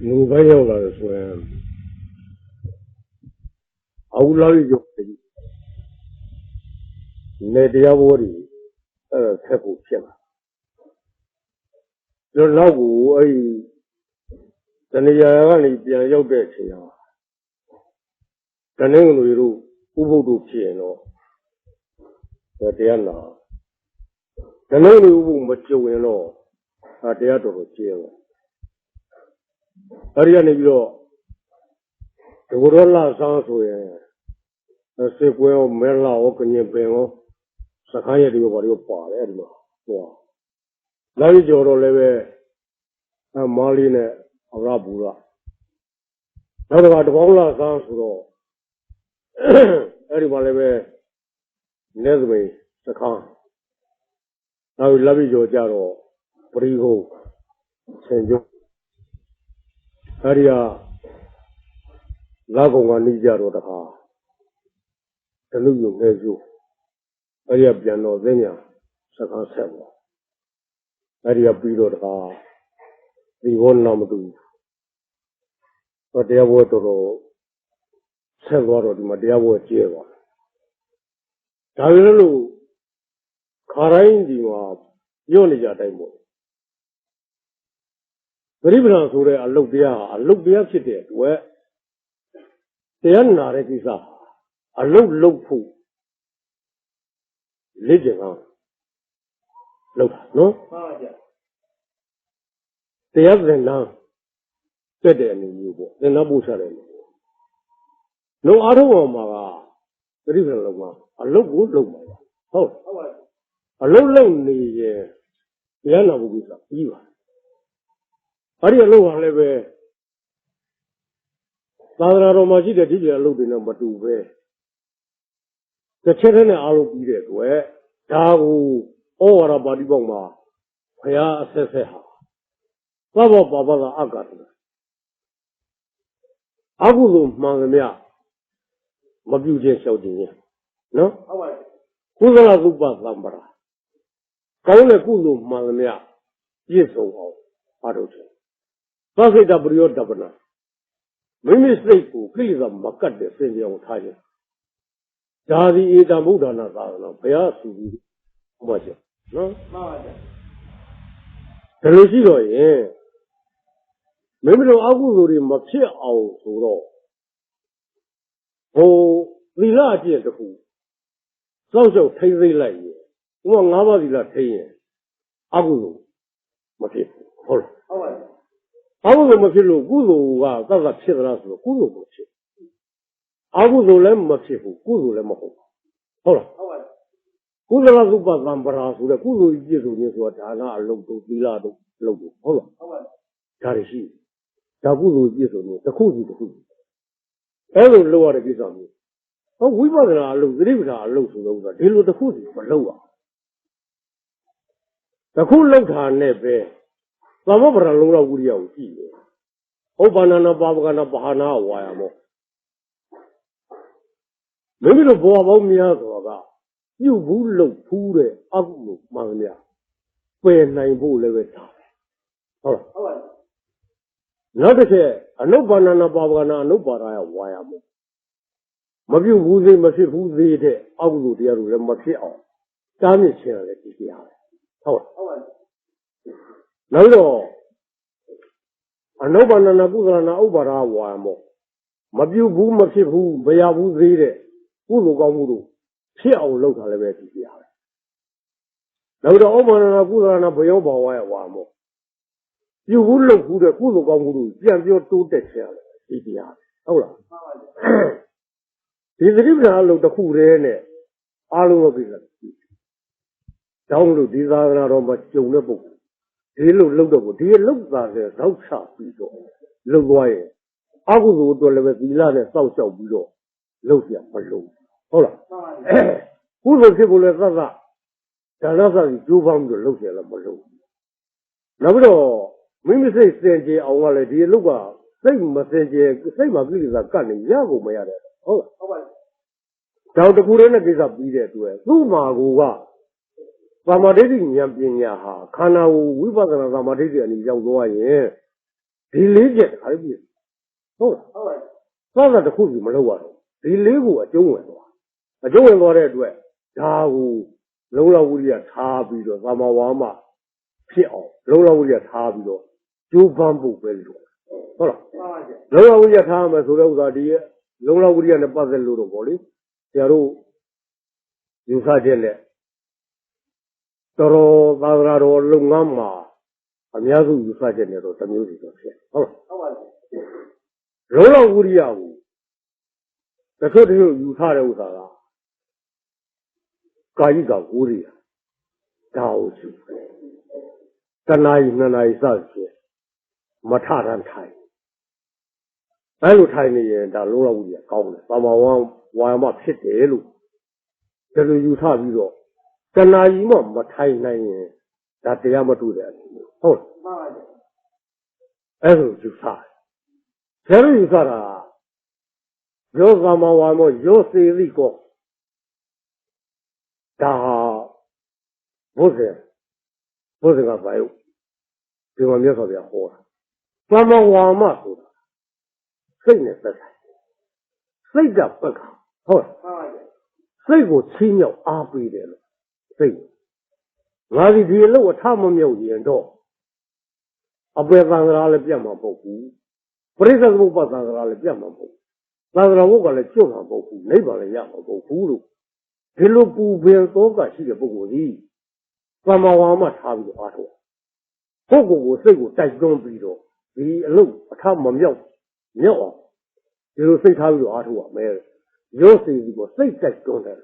လူပိုင်းရောက်လာတယ်ဆိုရင်အဝလာကြီးရုပ်တယ်နေတရားဘောတွေဆက်ဖို့ဖြစ်လာကျွန်တော်ကအဲ့ဒီတဏှာကနေပြန်ရောက်တဲ့အချိန်ဟာတဏှာတွေတို့ဥပုပ်တို့ဖြစ်ရင်တော့တရားနာတဏှာတွေဥပုပ်မကြုံရင်တော့တရားတော်တော်ကျဲတယ်အဲ့ဒီကနေပြီးတော့ဒီဘရောလာစားဆိုရင်စေကွဲရောမဲလာရောကညင်ပင်ရောစခန်းရည်တွေဘာတွေပါတယ်အဲ့ဒီမှာဟိုလာပြီးကြော်တော့လည်းပဲမာလီနဲ့အရဘူရာနောက်တစ်ခါတပေါင်းလာစားဆိုတော့အဲ့ဒီမှာလည်းပဲနေသမိန်စခန်းနောက်လာပြီးကြော်ကြတော့ပရိဟုဆင်ကျုံအဲ့ဒီကလာကုံကနေကြတော့တခါတလူယူနေစုအဲ့ဒီကပြန်တော့သိညာစကားဆက်ပါအဲ့ဒီကပြီးတော့တခါဒီဘောနာမတူတော့တရားဘောတော်တော်ဆက်သွားတော့ဒီမှာတရားဘောကျဲပါဒါပေမဲ့လို့ခါတိုင်းဒီမှာညွတ်နေကြတိုင်းပေါ့ပရိပဒံဆိုတဲ့အလုတ်တရားဖြစ်တဲ့အတွက်တရားနာတဲ့ကိစ္စအလုတ်လုပ်ဖို့လက်ကျင်အောင်လုပ်တာနော်မှန်ပါဗျာတရားသင်္ကန်းတက်တဲ့အနေမျိုးပေါ့သင်္ကန်းပို့ချတဲ့အနေမျိုးလုံးအားထုတ်အောင်မှာကပရိပဒံလုပ်မှာအလုတ်ကိုလုပ်မှာဟုတ်ပါအလုတ်လုပ်နေရင်တရားနာဖို့ကိစ္စပြီးပါအဲ့ဒီအလုပ်ဟာလည်းပဲသာသနာတော်မှာရှိတဲ့ဒီပြအလုပ်တွေနဲ့မတူပဲတစ်ချက်တည်းနဲ့အားလုံးပြီးတဲ့အတွက်ဒါကိုဩဝါဒပါဠိပေါက်မှာဘုရားအဆက်ဆက်ဟာသဘောပါပါကအကတည်းအကုသိုလ်မှန်သမျှမပြုခြင်းလျှောက်ခြင်းနော်ဟုတ်ပါဘူးကုသလသုပ္ပသံပရာကောင်းတဲ့ကုသိုလ်မှန်သမျှပြည့်စုံအောင်အားထုတ်ခြင်းသစိတ်တပရိယောတပနာမိမိစိတ်ကိုကိလေသာမကတ်တဲ့စင်ကြအောင်ထားခြင်းဒါဒီဧတံဗုဒ္ဓနာသာသနာဘုရားဆူပြီးမှတ်ချက်နော်မှန်ပါဗျာဒါလို့ရှိတော့ရင်မိမိတို့အကုသိုလ်တွေမဖြစ်အောင်ဆိုတော့ဟိုသီလအကျင့်တစ်ခုစောင့်ရှောက်ထိမ့်သိမ့်လိုက်ရင်ဥပမာ၅ပါးသီလထိမ့်ရင်အကုသိုလ်မဖြစ်ဘူးဟုတ်လားဟုတ်ပါဘူးအကုသိုလ်မဖြစ်လို့ကုသိုလ်ကသတ်သတ်ဖြစ်သလားဆိုတော့ကုသိုလ်မဖြစ်အကုသိုလ်လည်းမဖြစ်ဘူးကုသိုလ်လည်းမဟုတ်ဘူးဟုတ်လားဟုတ်ပါဘူးကုသလသုပ္ပသံပရာဆိုတဲ့ကုသိုလ်ကြီးပြည့်စုံခြင်းဆိုတာဒါနအလုပ်တို့သီလတို့လုပ်တို့ဟုတ်လားဟုတ်ပါဘူးဒါတွေရှိဒါကုသိုလ်ပြည့်စုံခြင်းတစ်ခုစီတစ်ခုအဲ့လိုလုပ်ရတဲ့ကိစ္စမျိုးဟောဝိပဿနာအလုပ်သတိပဋ္ဌာန်အလုပ်ဆိုတော့ဒီလိုတစ်ခုစီမလုပ်ရတစ်ခုလောက်တာနဲ့ပဲသမဗရလုံးလောက်ဝိရိယကိုကြည့်တယ်။ဥပ္ပန္နနာပါပကနာပဟာနာဝါယာမောမိမိတို့ဘဝပေါင်းများစွာကပြုတ်ဘူးလှုပ်ဖူးတဲ့အကုသိုလ်မှန်များပယ်နိုင်ဖို့လည်းပဲတာဟုတ်လားဟုတ်ပါဘူးနောက်တစ်ချက်အနုပ္ပန္နနာပါပကနာအနုပ္ပါဒယဝါယာမောမပြုတ်ဘူးသေးမဖြစ်ဘူးသေးတဲ့အကုသိုလ်တရားတွေလည်းမဖြစ်အောင်တားမြစ်ခြင်းလည်းဒီတရားပဲဟုတ်လားဟုတ်ပါဘူးနောက်တော့အနုပ္ပန္နနာကုသလနာဥပ္ပါဒဝါမောမပြုတ်ဘူးမဖြစ်ဘူးမရဘူးသေးတဲ့ကုသိုလ်ကောင်းမှုတို့ဖြစ်အောင်လုပ်တာလည်းပဲဒီတရားပဲနောက်တော့ဥပ္ပန္နနာကုသလနာဘယောဘာဝရဲ့ဝါမောပြုတ်ဘူးလုပ်ဘူးတဲ့ကုသိုလ်ကောင်းမှုတို့ပြန်ပြောတိုးတက်ခြင်းလည်းဒီတရားပဲဟုတ်လားဒီသတိပ္ပံအလုပ်တစ်ခုတည်းနဲ့အားလုံးလုပ်ပြီးလားတောင်းလို့ဒီသာသနာတော်မှာကျုံတဲ့ပုဂ္ဂိုလ်ဒီလိုလုပ်တော့ဒီလောက်သာလဲတော့ချပြီးတော့လုပ်သွားရင်အကုသိုလ်အတွက်လည်းပဲသီလနဲ့စောင့်ရှောက်ပြီးတော့လုပ်ရမလို့ဟုတ်လားကုသိုလ်ဖြစ်ဖို့လည်းသတ်သတ်ဒါနသတိကျိုးပေါင်းပြီးတော့လုပ်ရလည်းမလို့နောက်ပြီးတော့မိမိစိတ်စင်ကြယ်အောင်ကလည်းဒီအလုပ်ကစိတ်မစင်ကြယ်စိတ်မှာကိလေသာကတ်နေရကုန်မရတယ်ဟုတ်လားဟုတ်ပါဘူးဒါတခုတည်းနဲ့ကိစ္စပြီးတဲ့အတွက်သူ့မှာကသမာဓိဉာဏ်ပညာဟာခန္ဓာကိုဝိပဿနာသမာဓိအနေရောက်သွားရင် ဒီလေးချက်ခါပြည့်ဟုတ်လားသွားတာတစ်ခုစီမလုပ်ရတော့ဒီလေးကိုအကျုံးဝင်သွားအကျုံးဝင်သွားတဲ့အတွက်ဒါကိုလုံးလောက်ဝိရိယထားပြီးတော့သမာဝါမဖြစ်အောင်လုံးလောက်ဝိရိယထားပြီးတော့ကျိုးပန်းဖို့ပဲလို့ဟုတ်လားလုံးလောက်ဝိရိယထားမယ်ဆိုတဲ့ဥစ္စာဒီလုံးလောက်ဝိရိယနဲ့ပတ်သက်လို့တော့ဗောလေဆရာတို့ယူဆချက်နဲ့တော်တော်သာသနာတော်လုပ်ငန်းမှာအများစုယူဆချက်နဲ့တော့တစ်မျိုးစီတော့ဖြစ်ဟုတ်လားလုံးလောက်ဝိရိယကိုတစ်ချို့ယူဆတဲ့ဥစ္စာကကာယကဝိရိယဒါကိုယူတဏှာကြီးနှစ်နာရီစဖြစ်မထရန်ထိုင်အဲလိုထိုင်နေရင်ဒါလုံးလောက်ဝိရိယကောင်းတယ်ပါမဝမ်းဝါယမဖြစ်တယ်လို့ဒါလိုယူဆပြီးတော့တဏှာကြီးမှမထိုင်နိုင်ရင်ဒါတရားမတူတယ်ဟုတ်မှန်ပါဗျအဲလိုယူဆဆရာတို့ယူဆတာယောဂမဝါမောယောစေတိကောဒါဘုရားကဘာလို့ဒီမှာမြတ်စွာဘုရားဟောတာသမဝါမဆိုတာစိတ်နဲ့သက်ဆိုင်စိတ်ကပက္ခဟုတ်စိတ်ကိုချင်းမြောက်အားပေးတယ်လို့စိတ်ငါဒီအလုပ်အထမမြောက်ရင်တော့အပေသံဃာလည်းပြတ်မှာမဟုတ်ဘူးပရိစ္ဆေသမုပ္ပါသံဃာလည်းပြတ်မှာမဟုတ်ဘူးသံဃာဘုတ်ကလည်းကျွတ်မှာမဟုတ်ဘူးနိဗ္ဗာန်လည်းရမှာမဟုတ်ဘူးလို့ဒီလိုပူပင်သောကရှိတဲ့ပုဂ္ဂိုလ်ကြီးသမဝါမထားပြီးတော့အားထုတ်ပုဂ္ဂိုလ်ကိုစိတ်ကိုတိုက်တွန်းပြီးတော့ဒီအလုပ်အထမမြောက်အောင်ဒီလိုစိတ်ထားပြီးတော့အားထုတ်ရမယ်ရုပ်စီဒီကိုစိတ်တိုက်တွန်းတယ်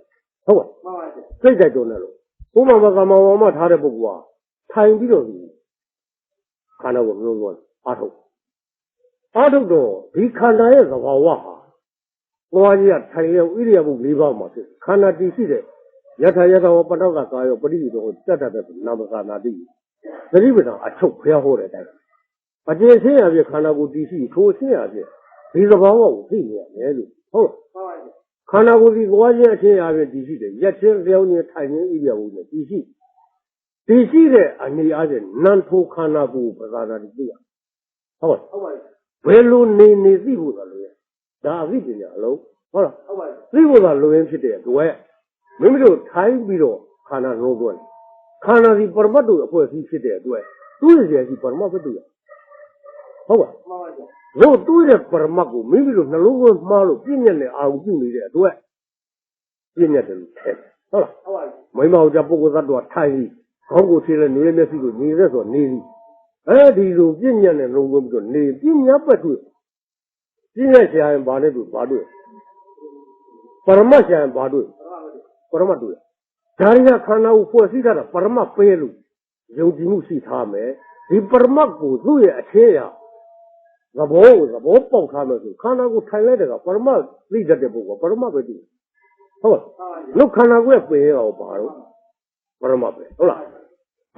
ဟုတ်ပါမှန်ပါစိတ်တိုက်တွန်းတယ်လို့ဘုမမသမဝါမထားတဲ့ပုဂ္ဂိုလ်ကထိုင်ပြီးတော့ဒီခန္ဓာကိုမျိုးမျိုးအားထုတ်တော့ဒီခန္ဓာရဲ့သဘာဝဟာဘဝကြီးကထိုင်လျောက်ဣရိယာပု၄ပါးမှာဖြစ်ခန္ဓာတည်ရှိတဲ့ယထာဝပတောကကာယောပရိယေတောတတ္တတဲ့နာမကာနာတိသတိပဋ္ဌာန်အချုပ်ဖျားဟောတဲ့အတိုင်းအကျဉ်းချင်းအပြည့်ခန္ဓာကိုယ်တည်ရှိထိုအချင်းအပြည့်ဒီသဘာဝကိုသိနေရမယ်လို့ဟုတ်လားခန္ဓာကိုယ်ဒီဘဝချင်းအချင်းအပြည့်တည်ရှိတယ်ရက်ချင်းလျောင်းချင်းထိုင်ချင်းဣရိယာပုနဲ့တည်ရှိတဲ့အနေအားဖြင့်နံထိုခန္ဓာကိုယ်ပဇာနာတိသိရဟုတ်ပါဘယ်လိုနေသိဖို့သာလို့ရဒါအသိပညာအလုံးဟုတ်လားသိဖို့သာလိုရင်းဖြစ်တဲ့အတွက်မိမိတို့ထိုင်ပြီးတော့ခန္ဓာလုံးသွင်းခန္ဓာဒီပရမတ်တို့အဖွဲ့အစည်းဖြစ်တဲ့အတွက်သူ့ရဲ့စီပရမတ်ပဲတွေ့ရဟုတ်ပါလို့တွေ့တဲ့ပရမတ်ကိုမိမိတို့နှလုံးသွင်းမှားလို့ပြည့်ညက်နဲ့အာရုံပြုနေတဲ့အတွက်ပြည့်ညက်တယ်လို့ထင်ဟုတ်လားမိမအောင်ကြပုဂ္ဂိုလ်သတ္တဝါထိုင်ပြီးခေါင်းကိုခြေနဲ့နေမျက်စိကိုနေရက်ဆိုနေပြီးအဲဒီလိုပြည့်ညက်နဲ့လုံးသွင်းပြီးတော့နေပြည့်ညက်ပဲတွေ့ပြည့်ညက်ရှာရင်ဘာနဲ့တွေ့ပရမတ်ရှာရင်ဘာတွေ့ပရမတ်တွေ့ဒါရီကခန္ဓာကိုဖွဲ့စည်းထားတာပရမတ်ပဲလို့ယုံကြည်မှုရှိထားမယ်ဒီပရမတ်ကိုသူ့ရဲ့အချင်းရာသဘောပေါက်ထားမယ်ဆိုခန္ဓာကိုထိုင်လိုက်တဲ့ကပရမတ်သိတတ်တဲ့ပုဂ္ဂိုလ်ပရမတ်ပဲသိဟုတ်လို့ခန္ဓာကိုယ်ပယ်ရောပါတော့ပရမတ်ပဲဟုတ်လား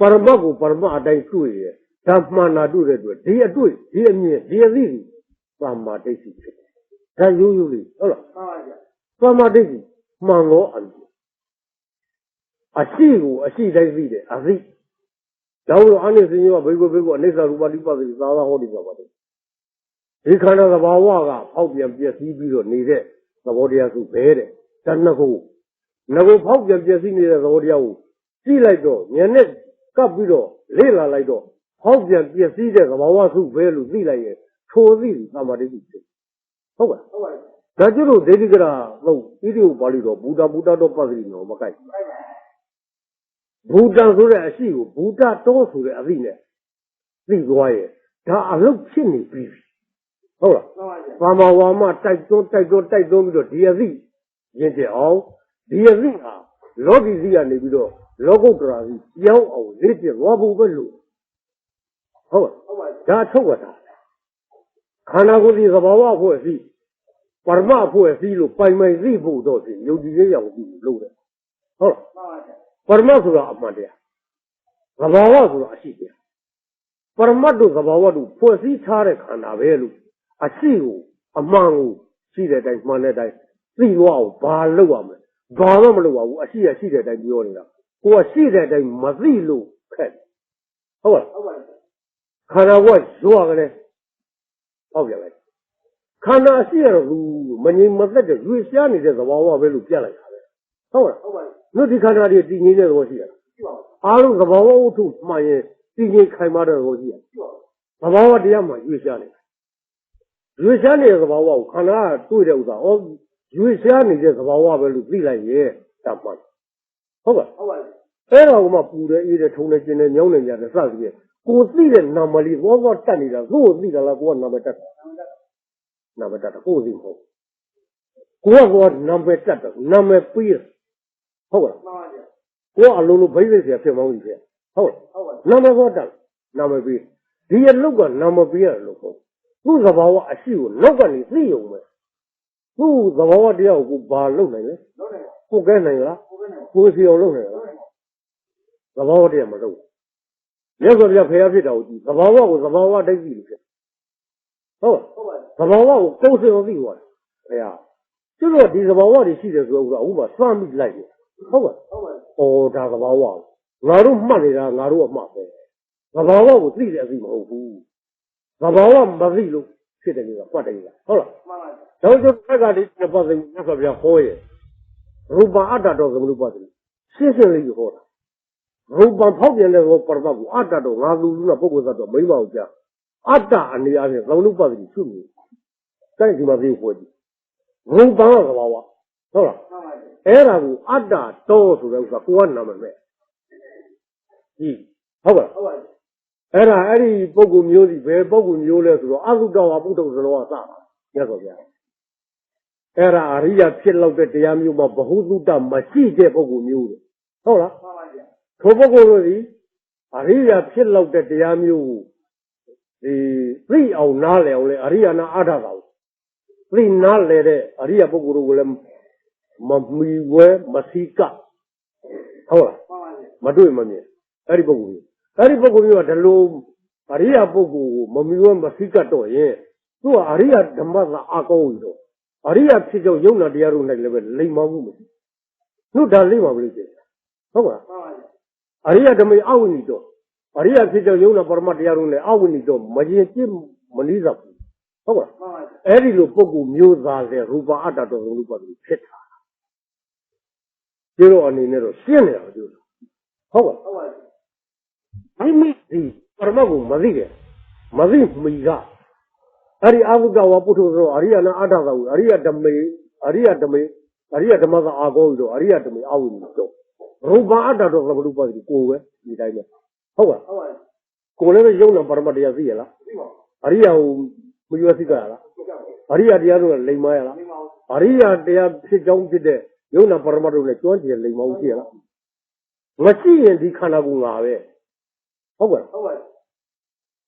ပရမတ်ကိုပရမတ်အတိုင်းတွေ့ရဓမ္မနာတွေ့တဲ့အတွက်ဒီအတွေ့ဒီအမြင်ဒီအသိစီသမ္မာဒိဋ္ဌိဖြစ်တယ်ဒါရိုးရိုးလေးဟုတ်လားသမ္မာဒိဋ္ဌိမှန်လို့အရှိကိုအရှိတိုင်းသိတယ်အသိဒါလို့အနိစ္စညောဘေကိုအနိစ္စရူပတိပတိသာသာဟောဒီပါပါတယ်ဒီခန္ဓာသဘာဝကဖောက်ပြန်ပြည့်စည်ပြီးတော့နေတဲ့သဘောတရားစုပဲတဲ့တဏှကိုဖောက်ပြန်ပြည့်စည်နေတဲ့သဘောတရားကိုကြည့်လိုက်တော့ဉာဏ်နဲ့ကပ်ပြီးတော့လေ့လာလိုက်တော့ဖောက်ပြန်ပြည့်စည်တဲ့သဘာဝစုပဲလို့သိလိုက်ရင်ထိုသိသမာဓိဖြစ်ဟုတ်ပါဒါကျတော့ဒေတိကရာလို့ဣတိဥပါဠိတော်ဘုဒ္ဓတော်ပတ္တိတော်မကိုက်ဘုဒ္ဓဆိုတဲ့အရှိကိုဘုဒ္ဓတော်ဆိုတဲ့အသိနဲ့သိသွားရဲ့ဒါအလုတ်ဖြစ်နေပြီဟုတ်လားဘာမဝါမတိုက်တွန်းပြီးတော့ဒီအသိရင်ကျအောင်ဒီအသိဟာလောကီသိကနေပြီးတော့လောကုတ္တရာသိပြောင်းအောင်လေ့ကျင့်သွားဖို့ပဲလို့ဟုတ်ဒါထုတ်ရတာခန္ဓာကိုယ်ဒီသဘာဝအဖွဲ့အစည်းပရမအဖွဲ့အစည်းလို့ပိုင်သိဖို့တော့ဒီယုံကြည်ရေးရောက်ပြီးလို့တယ်ဟုတ်လားပရမဆိုတာအမှန်တရားသဘာဝဆိုတာအရှိတရားပရမတ်တို့သဘာဝတို့ဖွဲ့စည်းထားတဲ့ခန္ဓာပဲလို့အရှိကိုအမှန်ကိုရှိတဲ့အတိုင်းမှန်တဲ့အတိုင်းသိလို့အောင်ဘာလုပ်ရမလဲဘာမှမလုပ်ပါဘူးအရှိတဲ့အတိုင်းပြောနေတာကိုကရှိတဲ့အတိုင်းမသိလို့ခက်ဟုတ်ပါခန္ဓာကရွာကလေး好不来。看那些路，没人没在这越下你这个娃娃为路变了下来，好吧？那你看那的第二的东西，阿鲁个娃娃我都妈耶，第二开马的东西，娃娃这样嘛越下来，越下那个娃娃我看那对的啥，我越下你这个娃娃为路未来也干嘛？好吧？哎，我们不的一直从那今年娘人家的啥子的，我自己的那么的娃娃站里的，我自己的那我那么站。那么这个过程后，我那么这个那么背了，好了，我路背这些偏往一些，好了，那么我这那么背，这些路个那么背了路后，路个把我是有路个你自由没？路个把我这样我把路来了，不该来了，不需要路来了，个把我这样没走，那个要培养去着急，个把我这一些。哦，个娃娃我高兴要自我，哎呀，就说这个娃娃的细节说，我把3米来的，好吧？哦，这个娃娃，我都骂你了，我都骂谁？个娃娃我自己也是模糊，个娃娃没自己路，是这个，不这个，好了。然后就这个的那把人那个比较好耶，如把阿达到什么都把的，新鲜了以后了，如把跑遍的我把把我阿达到俺路那不过啥都没毛病。阿达你阿是老路把你出名，但是嘛没活的，我帮个娃娃，好了，哎那个阿达多数的说关那么没，好吧，哎那哎你包括苗的别包括苗的说阿鲁到啊不都是老啥，你说别，哎那阿里呀偏老的这样苗嘛不好做的嘛细节包括苗的，好了，可不过了的，阿里呀偏老的这样苗。最后拿了嘞，阿里亚那阿达高，最拿来的阿里亚不过都了，没为没西干，好了，没对没咩，阿里不过，阿里不过话这路阿里亚不过没为没西干多耶，做阿里亚他妈是阿高一多，阿里亚去就有那点路那里边雷毛不？那他雷毛不理解，好吧？阿里亚他妈阿文一多。阿里亚去就有那把嘛这样的阿文你就没人接没理着，好吧？哎，你路不过苗杂的，如把阿达到如把你撇他，就是按你那种闲聊就是，好吧？你没的，把嘛个没的，没的没个，阿里阿不搞我不抽说，阿里亚那阿达个，阿里亚他没，阿里亚他没，阿里亚他妈个阿高一多，阿里亚他没阿文一多，如把阿达到如把你过个，你睇没？好吧，过来的有那把嘛这样子了，阿里亚没有这个了，阿里亚这样子雷马了，阿里亚这样是讲起的，有那把嘛都来转起雷毛去了，我既然你看那个阿喂，好吧，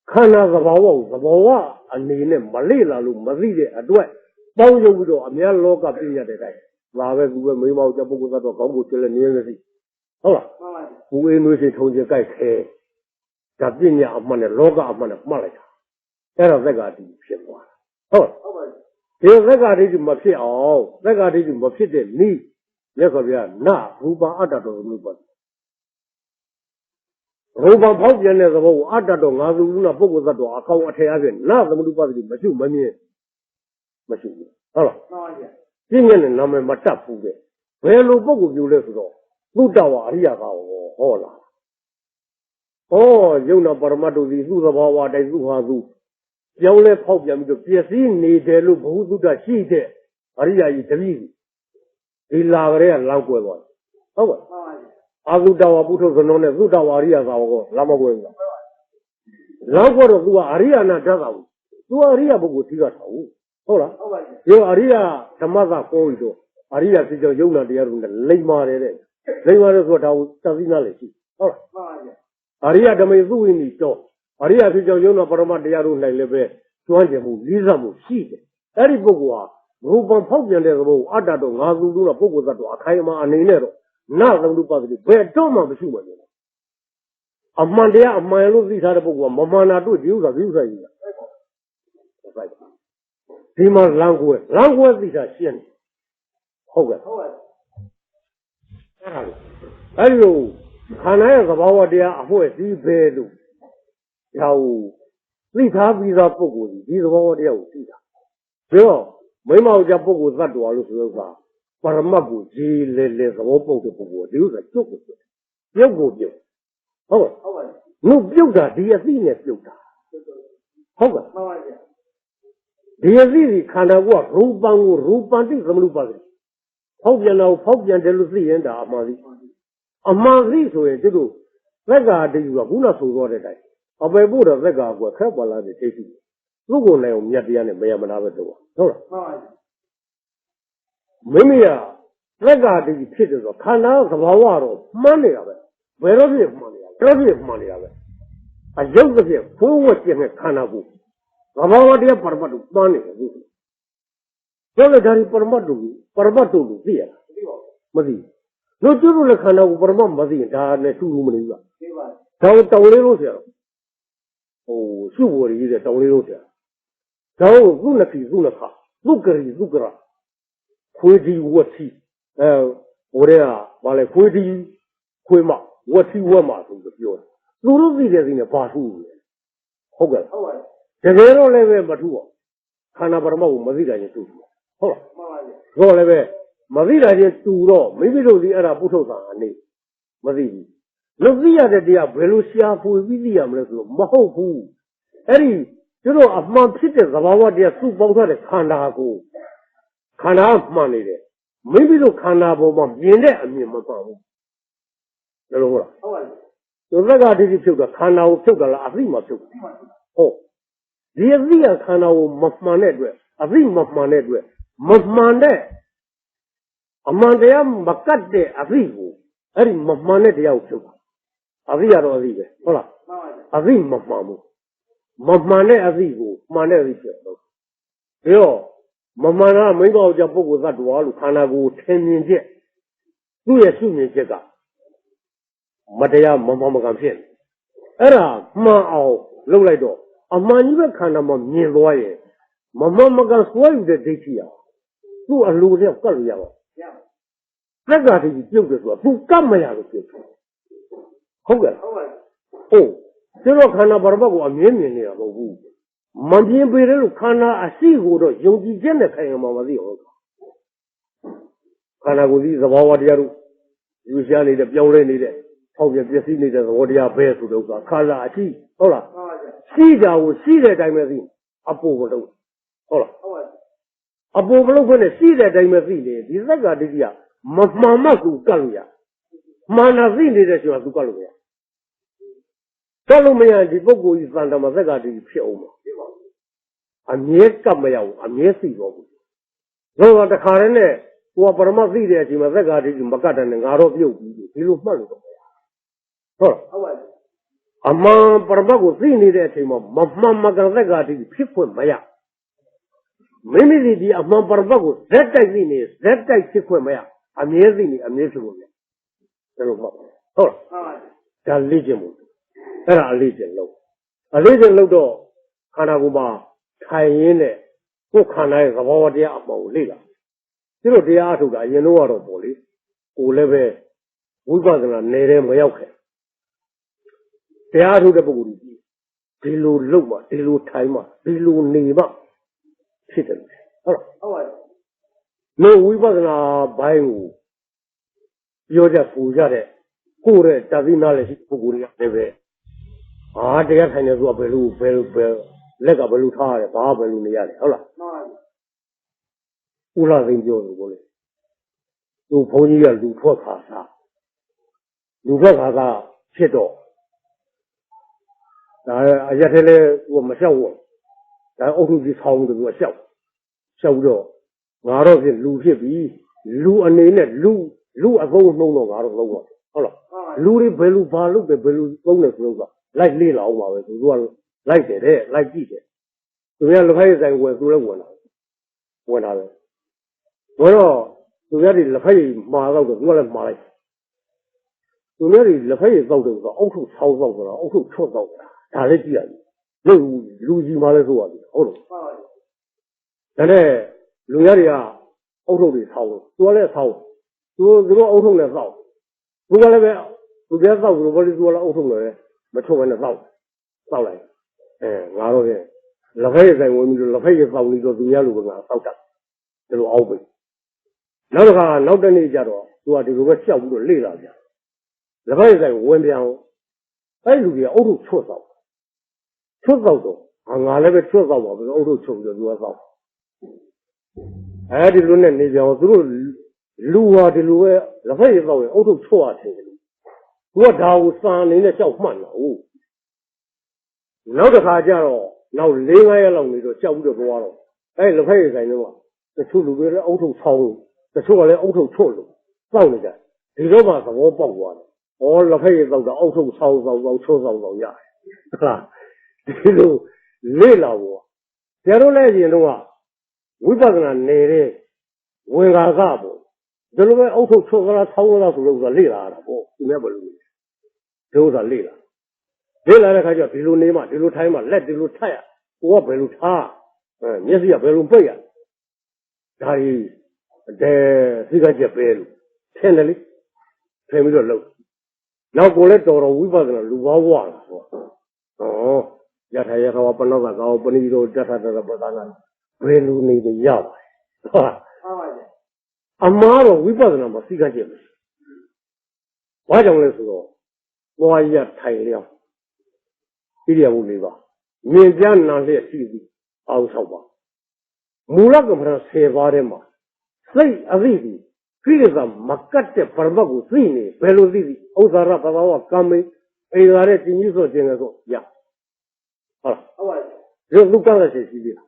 看那个娃娃，你呢没累了路没累的，对，包有着阿面老个边的在，阿喂如果没毛就不过那个搞不起来你那是，好了，不为那些同学改开。这边呢，阿妈的老个阿妈的骂来着，哎，那这个就骗我了，好，这个的就没骗哦，这个的就没骗的你，那个边那如把阿达都没办，如把跑偏的时候，阿达都俺路那不过是多，搞我太阳边，那怎么都把这个没修没灭，没修的，好了，今年呢，他们没扎铺的，原路不过有的时候，路到瓦里亚搞好了。哦，有那把嘛都是路上跑哇在路上走，将来跑偏就别是你的路不走的细的，而且一这里，你哪个人拉过来？好吧，阿路到我不抽是弄的，路到瓦里亚搞个，那么过来，拉过的路阿里亚那这个，路阿里亚不过这个头，好了，有阿里亚他妈的高一点，阿里亚比较有那点儿的雷马的嘞，雷马的说他是哪里去？好了。阿里亚他们入你做，阿里亚是叫有那把嘛这样弄来了呗，专业木、理上木细的，但是不过啊，如果跑偏的时候，阿达都俺路那不过在多开嘛，你那种，那怎么都把这个不要这么不修嘛的，阿妈的阿妈路自他的不过，妈妈那都有啥一个，起码南国自他先，好个，哎呦。看那个把我的阿婆是白路，然后သိထားပြီးသားပုဂ္ဂိုလ်ဒီသဘောတရားကိုသိတာပြီးတော့မိမောက်ကြပုဂ္ဂိုလ်သတ္တဝါလို့ဆိုတော့ပရမတ်ကိုဂျီလေလေသဘောပုတ်တဲ့ပုဂ္ဂိုလ်ဒီဥစ္စာကျုပ်ကိုပြုတ်ဟုတ်ကဲ့နုပြုတ်တာဒီအသိနဲ့ပြုတ်တာဟုတ်ကဲ့မှန်ပါဗျာဒီအသိဒီခန္ဓာကိုရူပံကိုရူပံတိသမနုပါဒဖောက်ပြန်တော့ဖောက်ပြန်တယ်လို့သိရင်ဒါအမှန်သိဆိုရင်သူတို့သက္ကာတိကခုနဆိုတော့တဲ့အတိုင်းအပေဖို့တော့သက္ကာကခက်ပါလားတဲ့ဒိဋ္ဌိသူ့ကိုယ်လည်းမြတ်တရားနဲ့မယမနာပဲတော့ဟုတ်လားမှန်ပါမိမိကသက္ကာတိဖြစ်တယ်ဆိုခန္ဓာသဘာဝတော့မှန်းနေတာပဲဘယ်တော့ဖြစ်မှန်းနေတာဘယ်တော့ဖြစ်မှန်းနေတာပဲအယုတ်တစ်ဖြစ်ဖိုးဝတ်ကျင်တဲ့ခန္ဓာကိုသဘာဝတရားပရမတ်ကိုမှန်းနေတယ်ဘူးပြောလို့ဒါဒီပရမတ်တို့လို့သိရလားမသိဘူးတို့ကျွတ်လို့ခန္ဓာကိုပရမတ်မသိရင်ဒါနဲ့တူလို့မနေဘူးလားသိပါဘူးတောင်းလေးလို့ဆရာရှုဝရီတဲ့တောင်းလေးလို့ဆရာဒါကိုခုနတိခုနခသုကရီသုကရခွေးဒီဝတ်တီဟိုတဲ့ကဘာလဲခွေးဒီခွေးမဝတ်တီဝတ်မဆိုပြီးပြောတယ်သူတို့သိတဲ့စိနဲ့ဘာထူးလဲဟုတ်ကဲ့ဟုတ်ပါတကယ်တော့လည်းပဲမထူးပါခန္ဓာပရမတ်ကိုမသိတာချင်းတူဟုတ်လားမှန်ပါဗျာတော့လည်းပဲမသိတာချင်းတူတော့မိမိတို့ဒီအဲ့ဒါပုထုသံအနေမသိဘူးလူသိရတဲ့တရားဘယ်လိုရှာဖွေပြီးသိရမလဲဆိုတော့မဟုတ်ဘူးအဲ့ဒီကျတော့အမှန်ဖြစ်တဲ့သဘာဝတရားစုပေါင်းထားတဲ့ခန္ဓာကိုခန္ဓာမှန်နေတယ်မိမိတို့ခန္ဓာပေါ်မှာမြင်တဲ့အမြင်မမှန်ဘူးလည်းဟုတ်လားဟုတ်ပါဘူးသူသက္ကာဒိဋ္ဌိဖြုတ်တာခန္ဓာကိုဖြုတ်တာလားအသိမှဖြုတ်တာဟုတ်ဒီအသိကခန္ဓာကိုမမှန်တဲ့အတွက်အသိမမှန်တဲ့အတွက်မမှန်တဲ့အမှန်တရားမကတ်တဲ့အသိကိုအဲ့ဒီမမှန်တဲ့တရားကိုဖြုတ်တာအသိရတော့အသိပဲဟုတ်လားအသိမမှန်ဘူးမမှန်တဲ့အသိကိုမှန်တဲ့အသိဖြစ်တော့ပြီးတော့မမှန်တာမိဘအောင်ကြပုဂ္ဂိုလ်သတ္တဝါလို့ခန္ဓာကိုယ်ထင်မြင်ချက်သူ့ရဲ့ရှုမြင်ချက်ကမတရားမမှန်မကန်ဖြစ်နေအဲ့ဒါမှန်အောင်လုပ်လိုက်တော့အမှန်ကြီးပဲခန္ဓာမှာမြင်သွားရင်မမှန်မကန်စွဲယူတဲ့ဒိဋ္ဌိအောင်သူ့အလိုနဲ့ကတ်လို့ရပါသက္ကာတိပြုတ်တယ်ဆိုတာသူကတ်မရလို့ပြုတ်ဟုတ်ကဲ့ဟုတ်ကျတော့ခန္ဓာပရမတ်ကိုအမြင်မြင်နေတာမဟုတ်ဘူးမမြင်ပေတယ်လို့ခန္ဓာအရှိကိုတော့ယုံကြည်ချက်နဲ့ခိုင်အောင်မသိဟုတ်ခန္ဓာကိုယ်ဒီသဘာဝတရားတို့ယူရှားနေတဲ့ပြောင်းလဲနေတဲ့ဖောက်ပြပျက်စီးနေတဲ့သဘောတရားပဲဆိုတော့ခန္ဓာအရှိဟုတ်လားရှိတာကိုရှိတဲ့အတိုင်းပဲသိအပူမလို့ဟုတ်လားအပူမလို့ခွင့်နဲ့ရှိတဲ့အတိုင်းပဲသိနေဒီသက္ကာဒိဋ္ဌိကမမှန်မှသူကတ်လို့ရမှန်တာသိနေတဲ့ချိန်မှာသူကတ်လို့မရကတ်လို့မရဒီပုဂ္ဂိုလ်ကြီးသံတမသက္ကာဒိဋ္ဌိဖြစ်အောင်ပါအမြဲကတ်မရဘူးအမြဲသိတော့ဘူးတော့တခါတည်းနဲ့ကိုကပရမတ်သိတဲ့အချိန်မှာသက္ကာဒိဋ္ဌိမကတ်တဲ့နဲ့ငါတော့ပြုတ်ပြီးဒီလိုမှတ်လို့တော့ဟုတ်ဟုတ်ပါဘူးအမှန်ပရမတ်ကိုသိနေတဲ့အချိန်မှာမမှန်မကန်သက္ကာဒိဋ္ဌိဖြစ်ခွင့်မရမိမိဒီအမှန်ပရမတ်ကိုဇက်တိုက်သိနေဇက်တိုက်ဖြစ်ခွင့်မရအမြဲသိနေအမြဲဖြစ်ခွင့်မရဒါလိုမှတ်ဟုတ်ဟုတ်ဒါလေ့ကျင့်မှုအဲ့ဒါအလေးကျင့်လို့တော့ခန္ဓာကိုယ်မှာထိုင်ရင်းနဲ့ကိုယ်ခန္ဓာရဲ့သဘောတရားအပေါ်ကိုလေ့လာသူတို့တရားအထုတ်တာအရင်တော့ပေါ့လေကိုယ်လည်းပဲဝိပဿနာနယ်တယ်မရောက်ခဲ့တရားအထုတ်တဲ့ပုဂ္ဂိုလ်ကြီးဒီလိုလုပ်မှဒီလိုထိုင်မှဒီလိုနေမှဖြစ်တယ်ဟုတ်လားဟုတ်ပါဘူးဝိပဿနာဘိုင်းကိုပြောကြပူကြတဲ့ကိုယ်ရဲ့တသိနာလည်းရှိပုဂ္ဂိုလ်တွေကလည်းပဲတရားထိုင်နေဆိုဘယ်လိုလက်ကဘယ်လိုထားရတယ်ဘာဘယ်လိုနေရတယ်ဟုတ်လားမှန်ပါဘူးဦးလာသိပြောလို့ကိုလေသူဘုန်းကြီးကလူထွက်ခါစားဖြစ်တော့ဒါအရက်ထဲလဲသူကမလျှောက်ဘူးဒါအုတ်ထုကြီးဆောင်းတယ်သူကလျှောက်တော့ငါတော့ဖြစ်လူဖြစ်ပြီလူအနေနဲ့လူအသုံးနှုံးတော့ငါတော့လုံးတော့ဟုတ်လားလူတွေဘယ်လိုဘာလုပ်တယ်ဘယ်လိုသုံးတယ်ဆိုတော့လိုက်လေ့လာအောင်ပါပဲသူကလိုက်တယ်လိုက်ကြည့်တယ်သူကလက်ဖက်ရည်ဆိုင်ဝယ်သူလည်းဝင်တာပဲတော့သူကဒီလက်ဖက်ရည်မှာတော့သူကလည်းမှာလိုက်သူလည်းဒီလက်ဖက်ရည်တောက်တယ်ဆိုတော့အုတ်ထုဆောင်းတောက်ဆိုတာအုတ်ထုချွတ်တောက်တာဒါလည်းကြည့်ရတယ်လူကြီးမှလည်းဆိုရတယ်ဟုတ်တယ်ဒါနဲ့လူရတွေကအုတ်ထုတွေဆောင်းလို့သူကလည်းဆောင်းသူတို့အုတ်ထုလည်းဆောင်းသူကလည်းပဲသူကဆောက်လို့ဘာလို့သူကလည်းအုတ်ထုလည်းမချွတ်ဘဲနဲ့ဆောက်လိုက် ငါတို့ရဲ့လက်ဖက်ရည်ဆိုင်ဝင်ပြီးတော့လက်ဖက်ရည်ပေါင်ပြီးတော့သူများလူကငါတောက်တာဒီလိုအောက်ပဲနောက်တစ်ခါနောက်တနေ့ကျတော့သူကဒီလိုပဲကြောက်ပြီးတော့လေ့လာကြလက်ဖက်ရည်ဆိုင်ဝင်ပြန်အဲ့လူတွေကအုတ်ထုတ်ချွတ်တော့ငါလည်းပဲချွတ်တော့ပါဘူးအုတ်ထုတ်ချွတ်ပြီးတော့သူကသောက်အဲဒီလိုနဲ့နေကြအောင်သူတို့လူဟာဒီလိုပဲလက်ဖက်ရည်တော့ရင်အုတ်ထုတ်ချွတ်ရတယ်သူကဒါကိုစာအနေနဲ့ကြောက်မှန်တာဟုတ်နောက်တစ်ခါကျတော့နောက်၄-၅ရက်လောက်နေတော့ကြောက်ပြီးတော့သွားတော့အဲ့လက်ဖက်ရည်ဆိုင်တော့တချို့လူတွေလည်းအုတ်ထုတ်ဆောင်းလို့တချို့ကလည်းအုတ်ထုတ်ချွတ်လို့စောင့်နေကြဒီတော့မှသဘောပေါက်သွားတယ်။ဩလက်ဖက်ရည်တော့အုတ်ထုတ်ဆောင်းချွတ်ဆောင်းရတယ်ဟုတ်လားဒီလိုလေ့လာဖို့ဆရာတို့လည်းရင်တော့ဝိပဿနာနေတဲ့ဝင်ကာကပေါ့ဒီလိုပဲအုတ်ထုတ်ချွတ်ကလားဆောင်းကလားဆိုလို့ဆိုတာလေ့လာရတာပေါ့သူများဘယ်လိုလဲဒီဥစ္စာလေ့လာတဲ့ခါကျဒီလိုနေမှဒီလိုထိုင်းမှလက်ဒီလိုထက်ရကိုကဘယ်လိုထားမျက်စိကဘယ်လိုပိတ်ရဒါကြီးစိတ်ကကြက်ပဲလို့ထင်တယ်လေထင်ပြီးတော့လုပ်နောက်ကိုလည်းတော်ဝိပဿနာလူဘာဝလာပေါ့ယထာယထာဝပနောကကောပဏိရောတထတရပဒနာဘယ်လိုနေကြရပါလဲဟုတ်ပါရဲ့အမှားတော့ဝိပဿနာမှာစိတ်ကကြက်မယ်ဘာကြောင့်လဲဆိုတော့ဘွားရထိုင်လျောင်းဣရိယာပု၄ပါးမြင်ကြနာလျက်ရှိသည်အောင်၆ပါးမူလကမ္မထာ10ပါးထဲမှာစိတ်အသိသည်ကိလေသာမကတ်တဲ့ပရမတ်ကိုသိနေဘယ်လိုသိသည်ဥစ္စာရဘဘဝကံမေအိမ်လာတဲ့ကျင်ကြီးဆိုကျင်တယ်ဆိုရဟုတ်ပါဘူးဒီလူကလည်းရှိပြီလား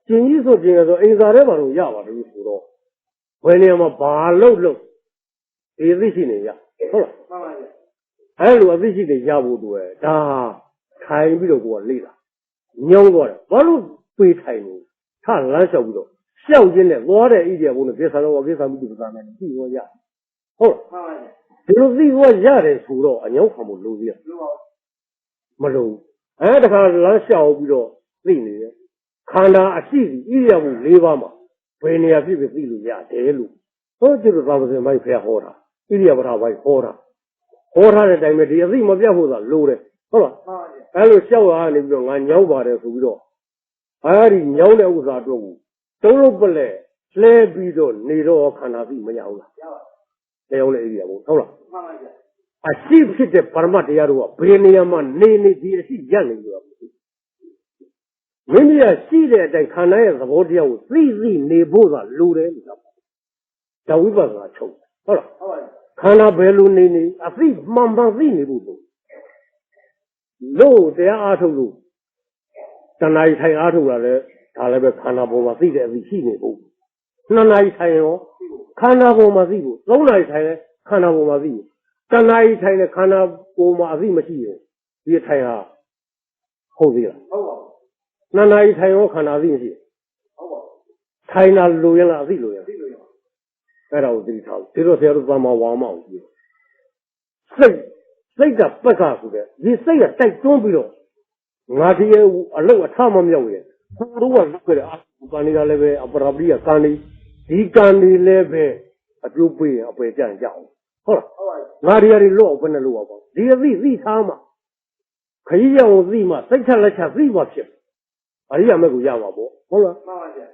ကျင်ကြီးဆိုကျင်တယ်ဆိုအိမ်သာထဲမှာတော့ရပါတယ်လို့ဆိုတော့ဘယ်နေရာမှာဘာလို့ဒီသိရှိနေရဟုတ်လားမှန်ပါဗျအဲ့လိုအသိရှိနေရဖို့တွေ့ဒါထိုင်ပြီးတော့ကိုယ်ကလေ့လာညောင်းသွားတယ်ဘာလို့ပေးထိုင်နေထလမ်းလျှောက်ပြီးတော့ရှောက်ခြင်းနဲ့သွားတဲ့ဣရိယာပုနဲ့ကိစ္စတော့ကိစ္စမှုဒီပသာနဲ့သိရောရဟုတ်ဒီလိုသိရောရတယ်ဆိုတော့အညောင်းခံဖို့လိုသေးတယ်မလိုတခါလမ်းလျှောက်ပြီးတော့သိနေတယ်ခန္ဓာအရှိဣရိယာပု၄ပါးမှာဘယ်နေရာဖြစ်ဖြစ်သိလို့ရတယ်လို့ဟောကျတော့သာဝတိမိုက်ဖះဟောတာဣရိယာပထဘိုက်ဟောထားတဲ့အတိုင်းပဲဒီအသိမပြတ်ဖို့သာလိုတယ်ဟုတ်လားအဲ့လိုလျှောက်ရနေပြီးတော့ငါညောင်းပါတယ်ဆိုပြီးတော့အဲဒီညောင်းတဲ့ဥစ္စာအတွက်ကိုသုံးလို့ပလဲလဲပြီးတော့နေတော့ခန္ဓာသိမရဘူးလားရပါဘူးတရားလည်းဣရိယာပုဟုတ်လားမှန်ပါဗျာအရှိဖြစ်တဲ့ပရမတ်တရားတို့ကဘယ်နေရာမှာနေဒီအရှိရက်နေလို့မိမိကရှိတဲ့အတိုင်းခန္ဓာရဲ့သဘောတရားကိုသိနေဖို့သာလိုတယ်လို့ဒါဝိပဿနာချုပ်ဟုတ်လားဟုတ်ပါဘူးခန္ဓာဘယ်လိုနေအသိမှန်သိနေဖို့လို့တရားအားထုတ်လို့တဏှာကြီးထိုင်အားထုတ်တာလဲဒါလည်းပဲခန္ဓာပေါ်မှာသိတဲ့အသိရှိနေဖို့နှစ်နာရီထိုင်ရောခန္ဓာပေါ်မှာသိဖို့သုံးနာရီထိုင်လဲခန္ဓာပေါ်မှာသိဖို့တဏှာကြီးထိုင်လဲခန္ဓာပေါ်မှာအသိမရှိရင်ဒီထိုင်ဟာဟုတ်သေးလားဟုတ်ပါဘူးနှစ်နာရီထိုင်ရောခန္ဓာသိမရှိဟုတ်ပါဘူးထိုင်တာလိုရလားအသိလိုရလားအဲ့ဒါကိုသိထားဘူးဒီတော့ဆရာတို့ဘာမှဝါမအောင်ကြည့်စိတ်ကပက္ခဆိုတဲ့ဒီစိတ်ကတိုက်တွန်းပြီးတော့ငါဒီအလုတ်အထမမြောက်ရင်ဘုရားကလုပ်ကြတဲ့အာကံတွေကလည်းပဲအပရာပရိယကံတွေဒီကံတွေလည်းပဲအကျိုးပေးရင်အပယ်ကြရင်ကြအောင်ဟုတ်လားငါတွေလွတ်အောင်ဘယ်နဲ့လို့ပါဒီအသိထားမှခရီးရောက်သိမှစိတ်ချလက်ချသိမှဖြစ်အရိယာမက်ကိုရမှာပေါ့ဟုတ်လားမှန်ပါဗျာ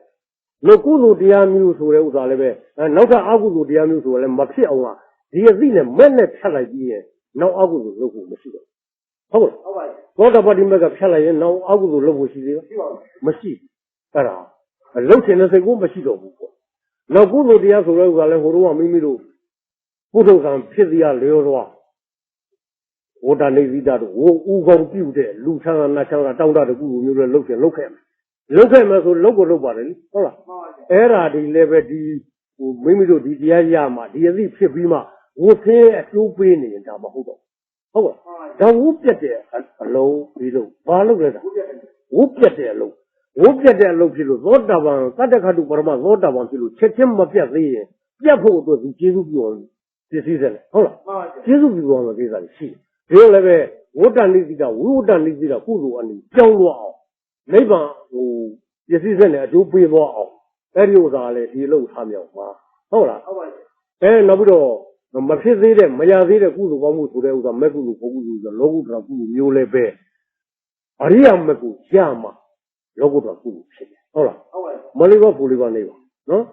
လောကုသိုလ်တရားမျိုးဆိုတဲ့ဥစ္စာလည်းပဲနောက်ထပ်အကုသိုလ်တရားမျိုးဆိုလည်းမဖြစ်အောင်ကဒီအသိနဲ့မဲ့နဲ့ဖြတ်လိုက်ပြီးရင်နောက်အကုသိုလ်လုပ်ဖို့မရှိတော့ဟုတ်ကဲ့ဟုတ်ပါပြီသောတာပတိမက်ကဖြတ်လိုက်ရင်နောက်အကုသိုလ်လုပ်ဖို့ရှိသေးလားမရှိအဲ့ဒါလှုပ်ချင်တဲ့စိတ်ကိုမရှိတော့ဘူးပေါ့နောက်ကုသိုလ်တရားဆိုတဲ့ဥစ္စာလည်းဟိုတော့မိမိတို့ပုထုဇဉ်ဖြစ်စီရလျောသွားဝတ္တနေသီတာတို့ဥကောင်းပြုတဲ့လူချမ်းသာနတ်ချမ်းသာတောင်းတတဲ့ကုသိုလ်မျိုးတွေလှုပ်ခဲ့မယ်ဆိုလုပ်ကိုလုပ်ပါတယ်ဟုတ်လားအဲ့ဒါဒီလည်းပဲဒီမိမိတို့ဒီတရားရမှဒီအသိဖြစ်ပြီးမှဝတ်သေးအကျိုးပေးနေရင်ဒါမဟုတ်တော့ဟုတ်ကဲ့ဒါဝုတ်ပြတ်တဲ့အလုံးပြီးလို့ဘာလုပ်လဲဝုတ်ပြတ်တဲ့အလုံးဖြစ်လို့သောတာပန်သတ္တခတုပရမသောတာပန်ဖြစ်လို့ချက်ချင်းမပြတ်သေးရင်ပြတ်ဖို့အတွက်သူကျေစုပြုအောင်ပစ္စည်းစက်လေဟုတ်လားကျေစုပြုအောင်လို့ကိစ္စရှိတယ်ဒီလိုလည်းပဲဝတ္တနိတိတာဝိဝတ္တနိတိတာကုသိုလ်အနေကြောင်းလို့အောင်နိဗ္ဗာန်ပစ္စည်းစက်နဲ့အကျိုးပေးသွားအောင်အဲ့ဒီဥစ္စာလည်းဒီလိုထားမြောက်ပါဟုတ်လားဟုတ်ပါဘူးနောက်ပြီးတော့မဖြစ်သေးတဲ့မရသေးတဲ့ကုသိုလ်ကောင်းမှုဆိုတဲ့ဥစ္စာမဲ့ကုသိုလ်ဘုကုသိုလ်ဆိုလောကုတ္တရာကုသိုလ်မျိုးလည်းပဲ အရိယာမကူရမှာလောကုတ္တရာကုသိုလ်ဖြစ်တယ်ဟုတ်လားမလေးပါပူလေးပါနေပါနော်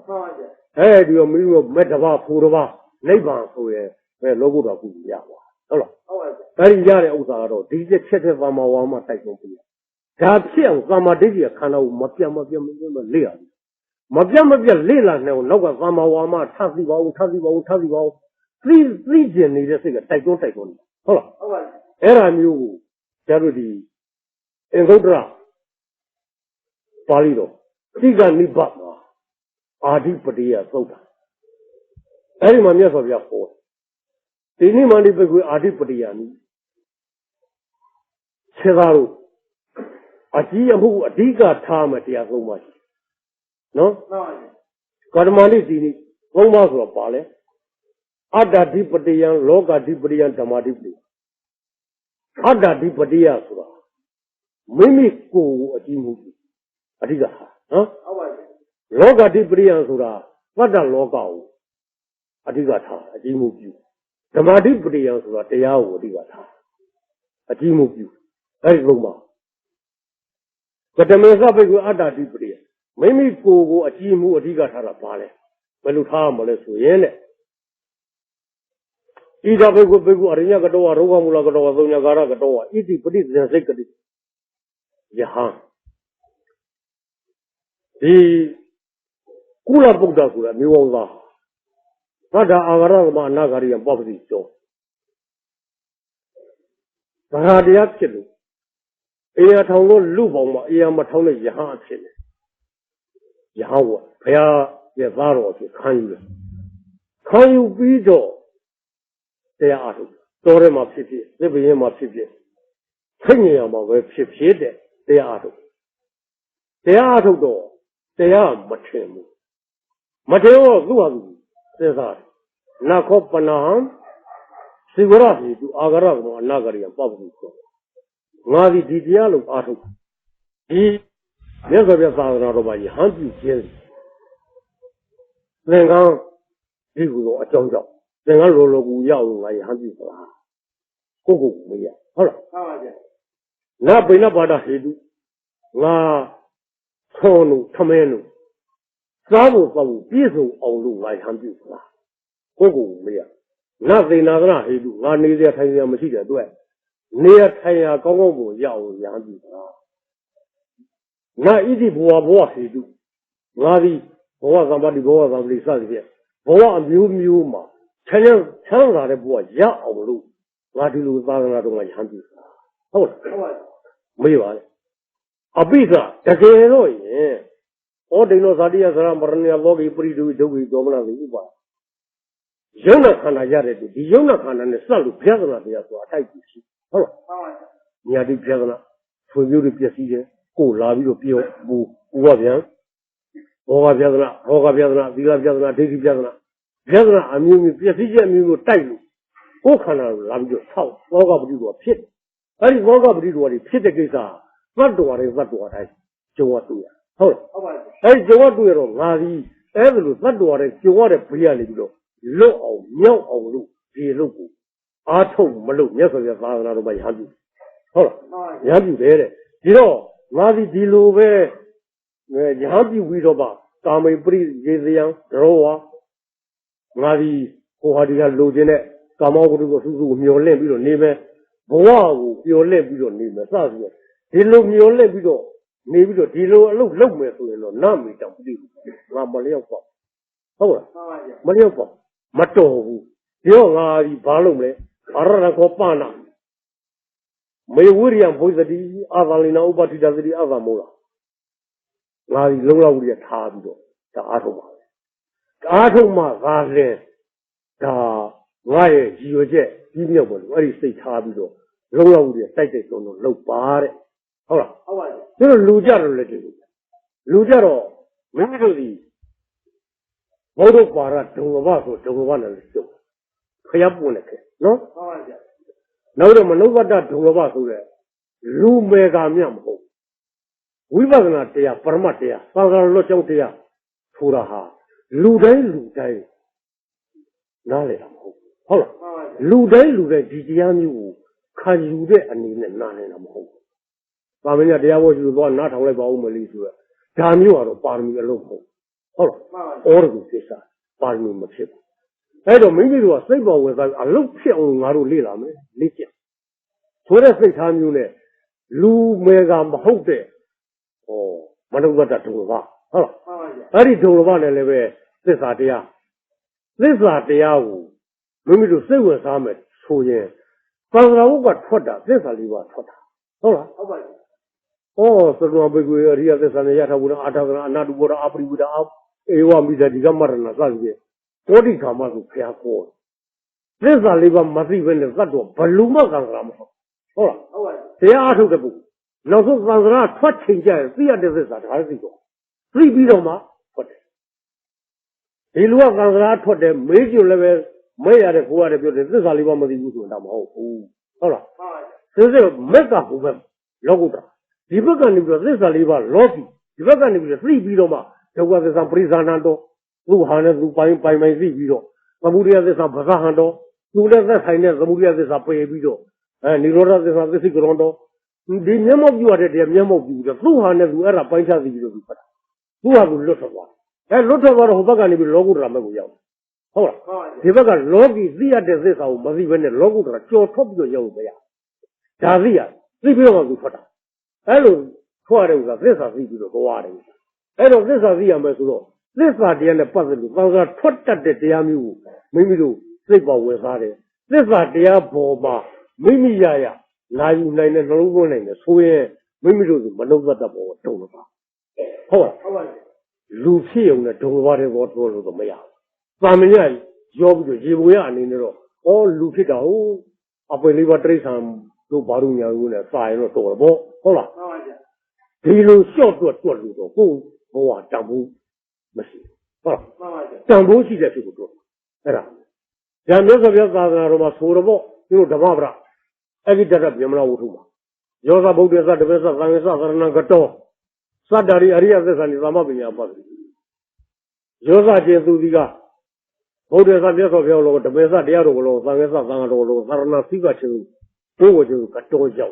အဲဒီတော့မင်းတို့မဲ့တပါဖူတပါနိဗ္ဗာန်ဆိုရင်ပဲလောကုတ္တရာကုသိုလ်ရပါဟုတ်လားအဲဒီရတဲ့ဥစ္စာကတော့ဒီချက်တဲ့သမ္မာဝါမတိုက်ဆုံးပြရဒါဖြစ်အောင်သမ္မာဒိဋ္ဌိခန္ဓာကိုမပြတ်လေ့ရတယ်မပြတ်လေ့လာနေအောင်နောက်ကသမ္မာဝါမထပ်စီပါဦးသိကျင်နေတဲ့စိတ်ကတိုက်တွန်းနေဟုတ်လားအဲ့ဒါမျိုးကိုကျတို့ဒီအင်္ဂုတ္တရပါဠိတော်တိကနိဗ္ဗာန်အာဓိပတိယသုတ်တာအဲ့ဒီမှာမြတ်စွာဘုရားဟောဒီနိမန္တိပကွေအာဓိပတိယနိခြေသားတို့အကြီးအမှုအဓိကထားမှတရားဆုံးပါရှိနော်ကာရမဏိဒီနိသုံးပါဆိုတော့ပါလဲအတ္တဓိပတိယံလောကဓိပတိယံဓမ္မဓိပတိယံအတ္တဓိပတိယဆိုတာမိမိကိုယ်ကိုအကြီးမှုအဓိကထားနော်လောကဓိပတိယံဆိုတာသတ္တလောကကိုအဓိကထားအကြီးမှုပြုဓမ္မဓိပတိယံဆိုတာတရားကိုအဓိကထားအကြီးမှုပြုအဲဒီလုံးပါကတမေသပိတ်ကိုအတ္တဓိပတိယံမိမိကိုယ်ကိုအကြီးမှုအဓိကထားတာပါလဲဘယ်လိုထားမလဲဆိုရင်တဲ့ဣဒဘိကုအရိယကတောရောဂမူလကတောသုံးညကာရကတောဣတိပဋိသင်္စိတ်ကတိယဟံဒီကုလပုဒ္ဒဆိုတာမျိုးအောင်သားသတ္တအာဂရသမအနာဂရိယပပ္ပတိကျော်ဗဟာတရားဖြစ်လို့အေယထောင်လို့လူပေါင်းမှာအေယမထောင်တဲ့ယဟန်အဖြစ်နဲ့ယဟန်ကဘုရားရဲ့သားတော်အဖြစ်ခံယူတယ်ခံယူပြီးတော့တရားအားထုတ်တော်ထဲမှာဖြစ်ဖြစ်သစ်ပင်မှာဖြစ်ဖြစ်ဖိတ်နေရမှာပဲဖြစ်တဲ့တရားအားထုတ်တော့တရားမထင်ဘူးမထင်တော့သူ့ဟာသူစဉ်းစားတယ်နာခောပနာစီဝရဟိတုအာဂရကောအနာဂရိယပပ္ပတိဆိုငါဒီတရားလုံးအားထုတ်ဒီမြတ်စွာဘုရားသာသနာတော်မှာယဟန်ပြုခြင်းသင်္ကန်းဒီကူတော့အကြောင်းကြောင့်သင်္ကန်းလောကူရောက်လို့ငါယဟန်ပြုသလားကိုမရဟုတ်လားဟုတ်ပါဗျာနာပိဏပါဒဟိတုငါခေါ်လို့ထမင်းလို့စားဖို့ပေါ့ပြည့်စုံအောင်လို့ငါယဟန်ပြုသလားကိုမရနာသိနာသနာဟိတုငါနေရထိုင်ရမရှိတဲ့အတွက်နေရထိုင်ရကောင်းကောင်းကိုရအောင်ယဟန်ပြုသလားနာဣတိဘဝဟိတုငါဒီဘဝသမ္ပတိစသည်ဖြင့်ဘဝအမျိုးမျိုးမှာချမ်းသာတဲ့ဘဝရအောင်လို့ငါဒီလိုသာသနာတော်မှာယဟန်ပြုတာဟုတ်လားမေးပါလေအပိသတကယ်တော့ရင်ဩဒိနောဇာတိယသရမရဏယလောကီပရိဒုဒုက္ခိဒေါမနတိဥပါယုံနာခန္ဓာရတဲ့ဒီယုံနာခန္ဓာနဲ့စက်လို့ဘုရားသနာတရားဆိုတာအထိုက်ကြီးရှိဟုတ်လားညာတိဘုရားသနာဖွံ့ဖြိုးတွေပျက်စီးတယ်ကိုလာပြီးတော့ပြောဘူးဥပဗျံဘောဂပြဿနာဟောဂပြဿနာသီလပြဿနာဒိဋ္ဌိပြဿနာအမျိုးမျိုးပျက်စီးချက်အမျိုးမျိုးတိုက်လို့ကိုယ်ခန္ဓာကိုလာပြီးတော့ဆောက်ဘောဂပတိတော်ဖြစ်အဲဒီဘောဂပတိတော်တွေဖြစ်တဲ့ကိစ္စသတ္တဝါတိုင်းကျုံရတွေ့ရဟုတ်ပါဘူးအဲဒီကျုံရတွေ့ရတော့ငါဒီအဲ့ဒါလိုသတ္တဝါတိုင်းကျုံရတဲ့ဘေးကနေပြီးတော့လွတ်အောင်မြောက်အောင်လို့ဒီလုပ်ကိုအားထုတ်မလို့မြတ်စွာဘုရားသာသနာတော်မှာရဟန်းပြုဟုတ်လားရဟန်းပြုတယ်တဲ့ဒီတော့ငါဒီလိုပဲရဟန်းပြုပြီးတော့ပါကာမိပရိယေသယံရောဝါငါဒီကိုဟာဒီကလိုချင်တဲ့ကာမောဂုတ္တကိုစုစုကိုမျောလင့်ပြီးတော့နေမယ်ဘဝကိုမျောလင့်ပြီးတော့နေမယ်စသည်ဒီလိုမျောလင့်ပြီးတော့နေပြီးတော့ဒီလိုအလုပ်လုပ်မယ်ဆိုရင်တော့နမေတောင်ပြည့်ငါမလျောက်ပေါ့ဟုတ်လားမလျောက်ပေါ့မတော်ဘူးဒီတော့ငါဒီဘာလုပ်မလဲအရရခောပနာမေဝိရိယဘုဇတိအာသလိနာဥပတိတသတိအာသမောလားငါဒီလုံလောက်ကြီးထားပြီးတော့ဒါအားထုတ်ပါအားထုတ်မှသာလင်ဒါငါရဲ့ရည်ရွယ်ချက်ကြီးမြောက်ပါလို့အဲ့ဒီစိတ်ထားပြီးတော့လုံလောက်ကြီးတိုက်ဆုံးတော့လုပ်ပါတဲ့ဟုတ်လားဟုတ်ပါဘူးသူတို့လူကြတော့လည်းတူလူကြတော့မင်းတို့ဒီဘုဒ္ဓပါရဒုံဘဆိုဒုံဘနဲ့လည်းကျုပ်ခရပ်ပွင့်လည်းခဲ့နော်ဟုတ်ပါဗျာနောက်တော့မနုဿတ္တဒုံဘဆိုတဲ့လူမေကမြတ်မဟုတ်ဝိပဿနာတရားပရမတ်တရားသာသနာလွတ်ကျောင်းတရားဆိုတာဟာလူတိုင်းနားလည်တာမဟုတ်ဟုတ်လားလူတိုင်းဒီတရားမျိုးကိုခံယူတဲ့အနေနဲ့နားလည်တာမဟုတ်咱们家这家伙就是说拿上来把我们历史，咱们话都把你们弄好，好了，我这个这啥，把你们吃。哎，这没说谁把我咱啊老骗我俺都来了没？来讲，说的谁他们呢？路没干不好的，哦，没弄个这中了好了，而且中了吧呢那边这啥的呀？这啥的呀？我没说谁问啥没出现，反正我个出的，这啥里边出的，好了。哦，所以说不贵，人家在上面也差不多，阿他个那都不着阿不里的阿，哎，我们这几个马人那啥子，我的他妈是偏过，这啥里边没是问的啥多，不路嘛干啥嘛，好了，这阿头的不，那时候上那出亲戚，谁也得是啥还是多，谁比着嘛，不的，一路上那出的没就那个没呀的国外的标准，这啥里边没得有说他们好了，这是没干部分，老古的。你不干那个这啥里边老比，你不干那个谁比着嘛？这我在上不离山上多，路行的路白没谁比着，那不离在上不上很多，路在台呢，怎么离在上不也比着？哎，你说他在上这是个啷多？你面貌比我这面貌比的，路行的路那白下子比着比不大，路还不是6,000多，哎，6,000多的后不干那边老古的没不要，好了，你不干老比谁也得这啥，没谁问的老古的叫差不多要不呀？但是呀，谁比我就不大。哎，喽，错的个，这啥事情都多的个。哎，喽，这啥事情没说了，这啥点的不是的，反正错的这样没有，没有谁把为啥的？这啥点不嘛，没呀，哪有那老公那个，所以没就是没弄个的把我中了吧？好了，路皮用的中了的我做了怎么样？咱们家要不就一不样的那种，哦，路皮的哦，啊，不里边这上。都把东西用来啥样多了不？好了，这种小做路的，不往张不没事，好了，张不现在就不做，哎呀，咱别说别啥子了嘛，说了不，就这么不啦？哎，你这别么了我说嘛，要是不对啥这边啥咱啥那个刀，啥这里而且在啥你怎么不样不是？要啥钱都这个，不对啥别说别了，这边啥这样了，咱个啥那谁个钱？我就个多要，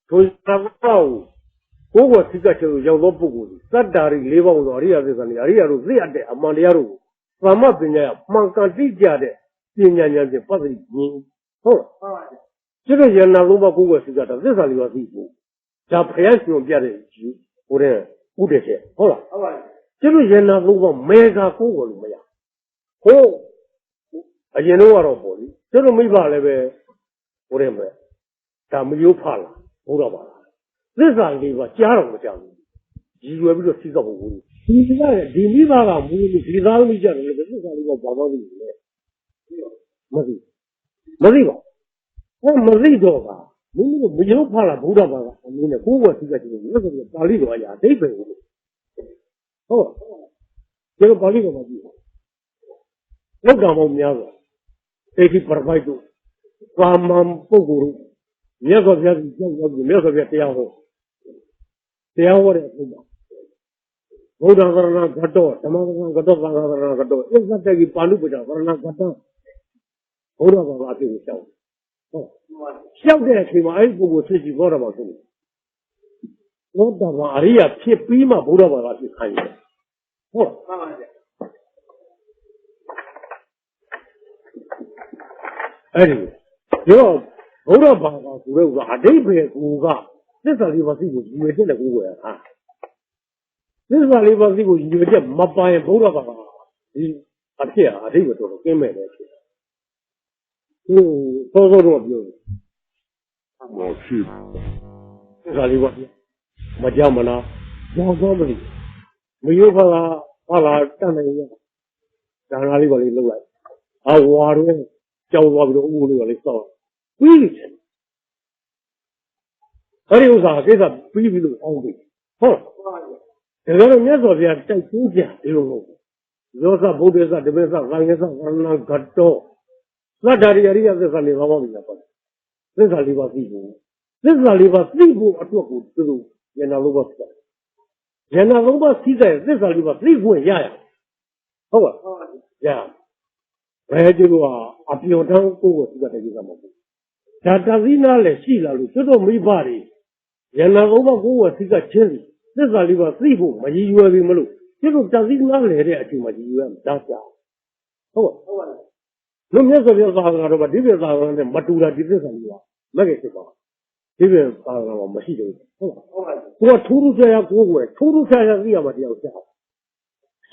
所以他们搞，我这个就是要我不顾的，咱家里里帮我，人家在啥呢？人家都这样的，俺们家都，咱们别人忙干这家的，别人的不是你，好了，这个人呢，如果过是个的，这啥里边是不，像培养型别的就或者不这些，好了，这个人呢，如果没干过我怎么样？人都话到好的，这个没办法呗。我认为，咱们有怕了，不知道吧？这啥地方家长不讲，一月不就提高不稳？你这个你没办法，你啥都没讲，那个这啥地方帮忙的没得吧？我没得着吧？你那个没有怕了，不知道吧？你那过这个就是我这个把里头呀，这边哦，这个把里头嘛地方，我干嘛面子？这是不快做。咱们不顾，别说别这样好，这样我的是吧？我当时那个多，什么那个多，那个多，一个这个半路不讲，那个多，我那个就小，小的起码不过自己做的嘛是。我当时阿里呀，偏北嘛，不知道把去看一下，哎。要不然办法，除了话这边国家，这啥地方是有医院的国家啊？这啥地方是有医院的，没办法，不然办法，这个都是根本的事。多少种病，我去，这啥地方？没讲么呢？讲不的，没有办法，站那个，站那里边的路来，我这叫我这个屋里来扫。规律性，而且有啥给他规律的方便，好，这个面说边在中间这种东西，有啥不对啥这边啥，那个啥那个多，那这里人家在啥地方方便不？在啥地方西部，在啥地方西部做过这种，人家如果是，人家如果现在在啥地方西部一样呀，好吧，这样，哎，这个平常过这个这个什么？但是呢，来细了，这都没办的。人那我把我是个亲戚，这啥里边谁不没医院的没路，这种这是哪来的就没医院大家，好吧？那没说别啥子了吧？这边啥子呢？没住了这边啥地方？没给谁讲，这边啥子了？没事的，好吧？我偷偷这样过过，偷偷这样子也没这样下，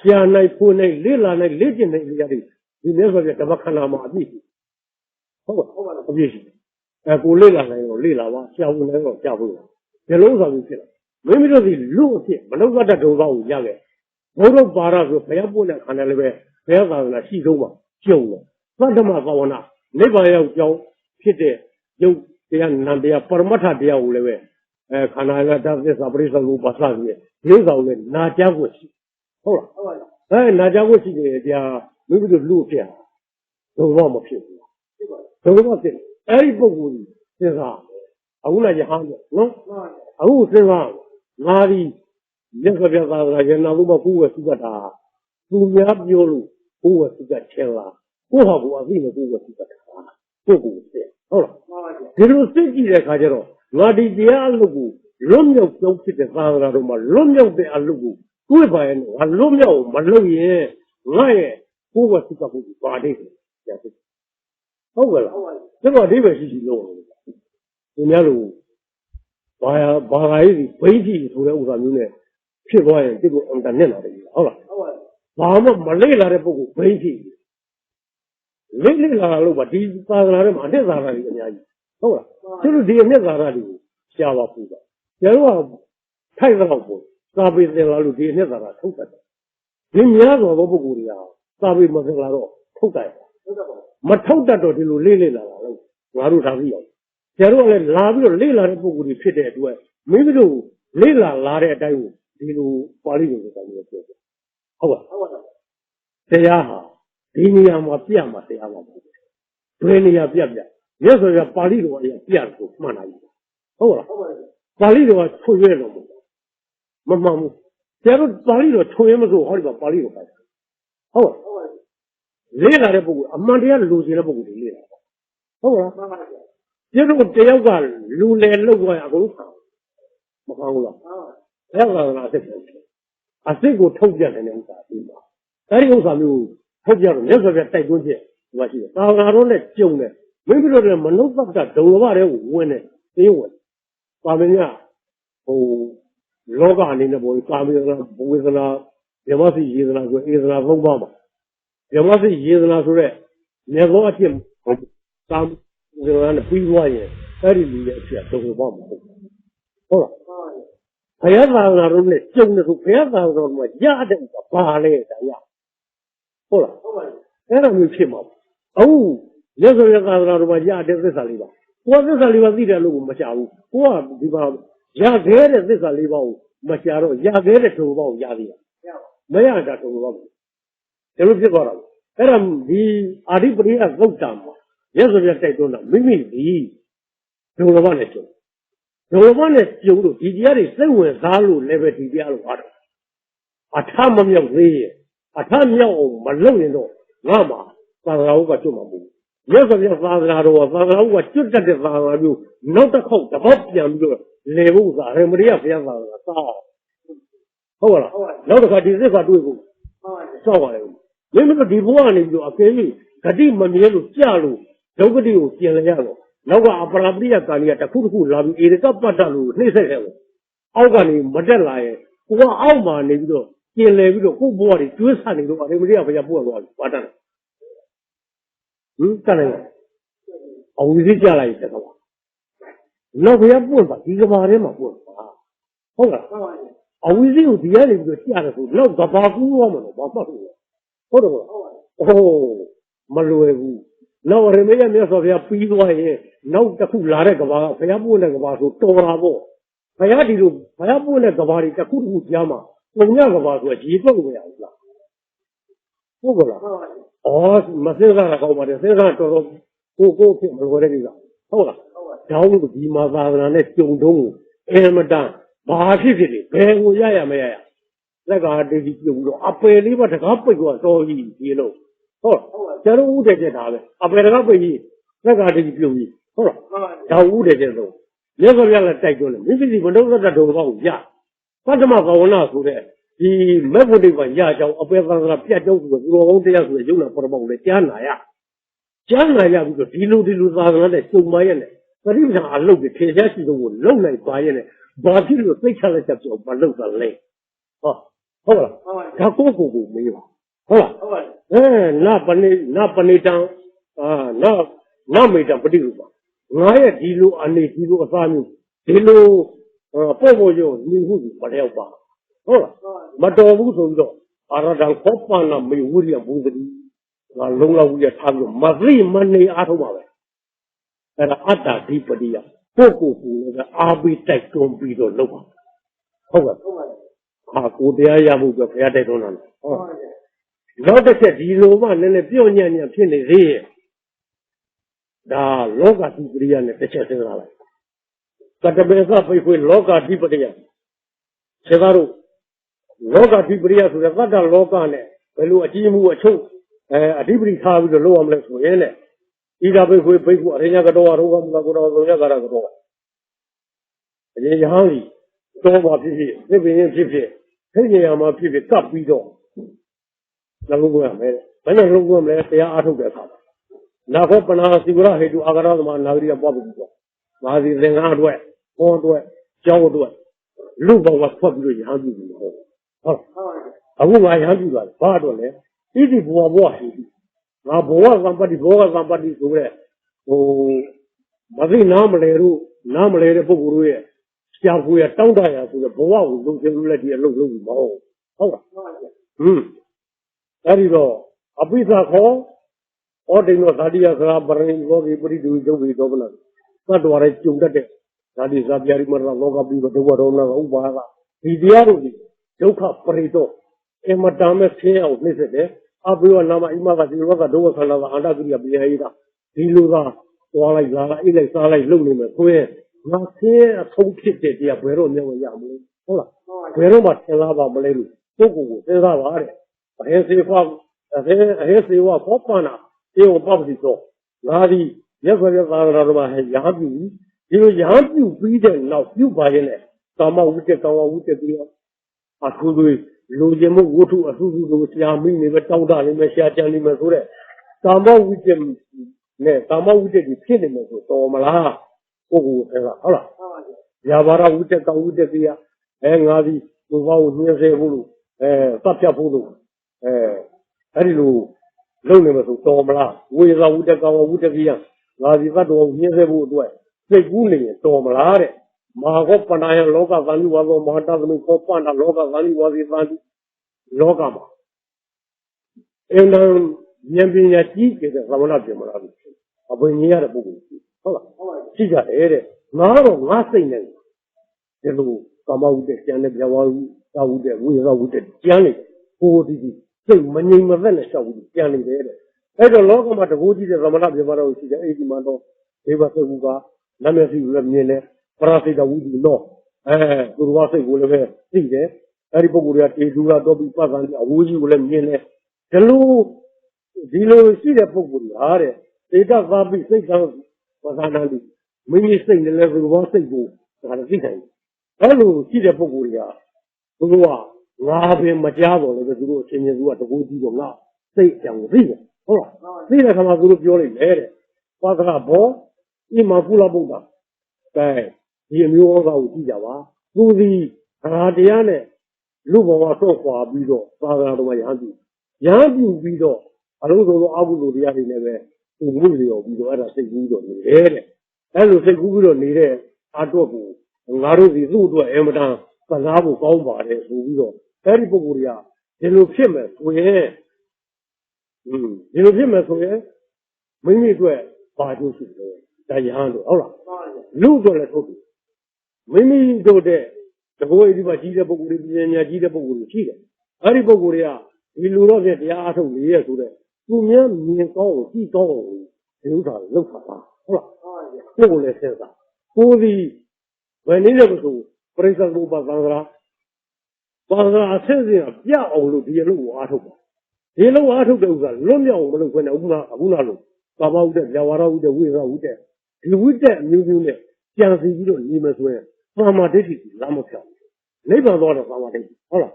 现在国内来了那来进来这些的，你没说别怎么看他妈的，好吧？不必须，哎，过来了那个来了吧，下午那个下午了。这路上就去了，没说是路线，没弄个这周上家的，我都把那个不要不能看到那边，不要啥子那西周嘛，教了，那他妈说那，那边要教，现在有这样那边不么他这样那边，看那个他这啥不的上路把啥子，有啥子拿家过去，好了，拿家过去的家，没有这路线，都那么平，都那么平，不顾虑，是啥？我那就喊着，喏，我身上哪里那个别啥子了，人那都把我是个啥，都面表露，我是个钱了，我好我自己我是个啥，不顾虑，好了，这种实际来看着了，我的家路过，龙庙走起的啥子了嘛，龙庙的路过，对吧？我龙庙没路人，我也我是个不把这个，也是，好了，这个这边是路。人家路，把飞机出来，我说你呢，去过人这个当年那的，好了，我们没来了的不过飞机，来了路把地啥子那的马上啥的人家，好了，就是这面啥的下瓦铺的，假如太上铺，啥辈子那路这面啥的偷的，人家说都不顾的呀，啥辈子没那路偷的，没偷的到这路来了路，我路上是有。假如来拉不了来了的不顾的缺点多，没有来了拉的带有，比如法律就是咱们说的，好吧？这样哈，对你要么变嘛，这样嘛，对你要变，也说要法律的话也变了，嘛那意思，好了，法律的话出院了嘛，嘛，假如法律的出院没做好的话，法律的改，好吧？来了的不顾，俺们这样路线的不顾的来了，好吧？这种这样个路来路过呀，公看，没看过了。这样个那是真的，这个偷家的那种啥对吧？但有啥没有偷家的，没说别带东西，我去，那种来教呢，没比说这没弄啥子，走了话的问呢，没有问，咱们呀，老干的那不，咱们那不会是那，要么是意思那个，意思那风暴嘛，要么是意思那说的，那个进，咱们。这个那规划人，这里面去都会帮忙。好了，培养啥那种的，种的时候培养啥那种么，压的个拔来这样。好了，那没去嘛？你说这啥那种么压的在啥里吧？我这啥里吧自己路没下路，我地方压开的在啥里吧没下路，压开的时候吧压的，没压的时候吧，这都别搞了。那你阿里不里也够脏嘛？也是别带动了，没理，走了往那走，走了往那走路，底下的生活啥路那边底下路啊，他们没有谁，他们要没路人多，那么啥子我就没不，也是别啥子那种，啥子我就这的啥子就弄得好，这好变着，来不啥，没得也别啥子啥，好了，弄得快这块对不？啥玩意？没个地方呢就给你，这地没没路假路。这个地方建了样了，那个阿布拉布里亚干的，这苦苦拉比，这个巴扎路那些人，奥干的没得来，我奥嘛那个建来个古堡的，就是那个，你们这样不要不要巴扎了，干那个，奥是加来这个吧，那不要不吧，这个嘛的嘛不啊，好了，奥是有这样的一个加的时候，那个巴古我们巴巴古，好的不？没路不？那我们也没说别背过来，那这苦拉的个吧，不要不那个吧说多拉不，不要这种，不要不那个吧的这苦苦讲嘛，我们那个吧说几种个样子，不过了，没身上好嘛的，身上多少我听不过来这个，好了，找个地嘛啥子那中东，么当，马屁屁的，白我也没呀，那个这个中东白里边这个白个多一路。假如我在这他的，白那个白衣，那个这个表演，好了，然后我在这走， မြတ်စွာဘုရားလည်းတိုက်တွန်းတယ်မိမိစီမနှုတ်သက်တော်ကောင်းရပတ္တမဘာဝနာဆိုတဲ့ဒီမေဖို့တိပ္ပံရကြောင်းအပေသံဃာပြတ်ကြောင်းဆိုတော့သူတော်ကောင်းတရားဆိုတဲ့ယုံနာပရမောက်လည်းကြားနာရပြီးတော့ဒီလိုသာသနာနဲ့ကျုံမရဲ့နဲ့ပရိပဒအလုပ်တွေထေရှားရှိဆုံးကိုလုံနိုင်ပါရဲ့နဲ့ဘာဖြစ်လို့သိချလက်ချက်ပြောမလုပ်တာလဲဟုတ်လားဒါကိုမေးပါဟုတ်လားနာပဏိတံနာမေတံပฏิရူပငါရဲ့ဒီလိုအနေဒီလိုအစားမျိုးဒီလိုပို့ရုံညီမှုမလျောက်ပါဟုတ်လားမတော်ဘူးဆိုပြီးတော့အာရဒံခောပနာမေဝရိယဘုဒ္ဓတိငါလုံးလောက်ကြီးထားပြီးမသိမနေအားထုတ်ပါပဲအဲ့ဒါအတ္တဓိပတိယကိုလည်းအာဘိတိုက်တွန်းပြီးတော့လုပ်ပါဟုတ်ကဲ့ကိုတရားရဖို့ပဲဘုရားတိုက်တွန်းတာဟုတ်နောက်တစ်ချက်ဒီလိုမှနည်းနည်းပြော့ညံ့ဖြစ်နေသေးရဲ့ဒါလောကဓိပတိယနဲ့တစ်ချက်စဉ်းစားလိုက်ကတ္တမေသပိခွေလောကဓိပတိယခြေသားတို့လောကဓိပတိယဆိုတဲ့သတ္တလောကနဲ့ဘယ်လိုအကြီးမှုအချုပ်အဓိပတိထားပြီးတော့လုပ်ရမလဲဆိုရင်တဲ့ဣဒပိခွေဘိက္ခုအရိညာကတော့ရောဂမကကိုတော်သုံးရကာရကတော့အရင်ရဟန်းကြီးတော်ပါဖြစ်ဖြစ်သိပင်ရင်ဖြစ်ဖြစ်သိဉာဏ်မှာဖြစ်ဖြစ်ကပ်ပြီးတော့နှလုံးသွင်းရမယ်ဘယ်နဲ့နှလုံးသွင်းမလဲတရားအားထုတ်တဲ့အခါနာခောပနာစီဝရဟေတုအာဂရသမနာဂရိယပွားပြီးတော့ငါစီသင်္ဃအတွက်ဟောအတွက်ကျောင်းအတွက်လူဘဝဖွက်ပြီးတော့ရဟန်းပြုပြီးဟုတ်အခုငါရဟန်းပြုတာဘာအတွက်လဲဣတိဘဝရှိပြီငါဘဝသံပတ္တိဆိုတဲ့မသိနားမလဲတဲ့ပုဂ္ဂိုလ်တို့ရဲ့ရှားကိုရတောင်းတရဆိုတဲ့ဘဝကိုလုံခြုံလို့လက်ဒီအလုပ်လုပ်ပြီးမဟုတ်အဲ့ဒီတော့အပိသခောဩဒိနောသာတိယသရာပရိဘောဂိပရိဒုယုတ်ဘိသောဗနာသတ္တဝါရဲ့ကျုံတတ်တဲ့ဇာတိဇာပြရိမရလောကပိဒုက္ခဒေါမနဥပါဒဒီတရားတို့ဒီဒုက္ခပရိတောအမတမဲ့ဆင်းအောင်နှိမ့်ဆက်တယ်အဘိဝနာမအိမကဒီလောကဒုက္ခဆန္ဒကအန္တကိရိယပိယဟိတာဒီလိုသာသွားလိုက်လာလိုက်အိလိုက်စားလိုက်လုပ်နေမယ်ဆိုရင်ငါဆင်းအဆုံးဖြစ်တဲ့တရားဘယ်တော့မျက်ဝရမလဲဟုတ်လားဘယ်တော့မှသင်လာပါမလဲလို့ပုဂ္ဂိုလ်ကိုစဉ်းစားပါတဲ့အဟေစေဖအဟေစေဝခောပနာဧဝပပတိသောငါဒီရက်ခွဲသာသနာတော်မှာရာပြုဒီလိုရာပြုပြီးတဲ့နောက်ပြုပါရဲ့နဲ့ကာမဝိတ္တကောင်ဝိတ္တပြီးတော့အထူးတွေလူကျင်မှုဝတ္ထုအထူးတို့ဆရာမိနေပဲတောင်းတနေမယ်ဆရာကြံနေမယ်ဆိုတဲ့ကာမဝိတ္တနဲ့ကာမဝိတ္တကြီးဖြစ်နေမယ်ဆိုတော်မလားပုဂ္ဂိုလ်အဲ့ဒါဟုတ်လားယာဘာရဝိတ္တကောင်ဝိတ္တပြီးငါဒီဘုရားကိုနှင်းဆဲဖို့လို့သတ်ဖြတ်ဖို့လို့အဲ့ဒီလိုလုံးနေမှာဆိုတော်မလားဝေဇဝုတ္တကောင်ဝုတ္တကိယငါဒီသတ္တဝါကိုညှင်းဆဲဖို့အတွက်စိတ်ကူးနေရင်တော်မလားတဲ့မဟာခောပဏာယလောကသံဃိဝါသောမဟာတသမီခောပဏာလောကသံဃိဝါစီသံဃိလောကမှာအင်းတန်ဉာဏ်ပညာကြီးတဲ့သမဏပြင်မလားအဘိညာရတဲ့ပုဂ္ဂိုလ်ဟုတ်လားရှိကြတယ်တဲ့ငါတော့ငါစိတ်နဲ့ဒီလိုကာမဝုတ္တကျန်တဲ့ဗျာဝါဝုတ္တဝိဇဝုတ္တကျန်နေဟိုဒီစိတ်မငြိမ်မသက်နဲ့ရှောက်ပြီးပြန်နေတယ်တဲ့အဲ့တော့လောကမှာတကူကြီးတဲ့သမဏပြမတော်ရှိတယ်အဲ့ဒီမှာတော့ဒေဝသုကနတ်မျက်စိကိုလည်းမြင်တယ်ပရစိတဝိဒီတော့သူတော်စိတ်ကိုလည်းပဲသိတယ်အဲ့ဒီပုဂ္ဂိုလ်တွေကတေဒူရာတော့ပြီးပတ်စံအဝူကြီးကိုလည်းမြင်တယ်ဒီလိုရှိတဲ့ပုဂ္ဂိုလ်တွေဟာတဲ့ဒေတာသာပိစိတ်ကံပဇာနာတိမိမိစိတ်နဲ့လည်းသူတော်စိတ်ကိုဒါလည်းသိတယ်အဲ့လိုရှိတဲ့ပုဂ္ဂိုလ်တွေကသူတို့ကငါပင်မကြားတော့လည်းသူတို့အချင်းချင်းသူကတကူကြီးတော့ငါစိတ်အကြောင်းကိုသိတယ်ဟုတ်လားသိတဲ့ခါမှာသူတို့ပြောလိုက်လေတဲ့ပါဒရာဘောဣမကုလဗုဒ္ဓကဲဒီအမျိုးဩဃကိုကြည့်ကြပါသူဒီဘာတရားနဲ့လူဘဝဆော့ခွာပြီးတော့ပါဒရာတော်မှာရဟန်းပြုပြီးတော့အလုံးစုံသောအကုသိုလ်တရားတွေနဲ့ပဲသူမှုလျော်ပြီးတော့အဲ့ဒါစိတ်ကူးတော့နေတယ်တဲ့အဲ့လိုစိတ်ကူးပြီးတော့နေတဲ့အာတော့ကိုငါတို့ဒီသူ့အတွက်အင်မတန်ပစားဖို့ကောင်းပါတယ်ဆိုပြီးတော့အဲ့ဒီပုဂ္ဂိုလ်တွေကဒီလိုဖြစ်မယ်ဆိုရင်မိမိအတွက်ဘာကျိုးရှိလဲဒါရဟန်းတို့ဟုတ်လားလူတို့လည်းထုတ်ပြီမိမိတို့တဲ့တဘောဣတိပါကြီးတဲ့ပုဂ္ဂိုလ်တွေပညာကြီးတဲ့ပုဂ္ဂိုလ်တွေရှိတယ်အဲ့ဒီပုဂ္ဂိုလ်တွေကဒီလူတော့ဖြင့်တရားအားထုတ်နေရဆိုတဲ့သူများမြင်ကောင်းကိုကြည့်ကောင်းကိုဒီဥစ္စာလောက်ပါဟုတ်လားကိုယ်ကိုလည်းစဉ်းစားကိုယ်ဒီဘယ်နည်းနဲ့ဆိုပရိစ္ဆေဘုပ္ပသံဃာအဆင့်စဉ်ပြအောင်လို့ဒီအလုပ်ကိုအားထုတ်ပါဒီအလုပ်အားထုတ်တဲ့ဥစ္စာလွတ်မြောက်အောင်မလုပ်ခွင့်နဲ့အခုနလိုကာမဝုဒ္ဒဗျာဝါဒဝုဒ္ဒဝိရဝုဒ္ဒဒီဝုဒ္ဒအမျိုးမျိုးနဲ့讲是一种你们说三马得的那么票，那边多了三马得的，好了，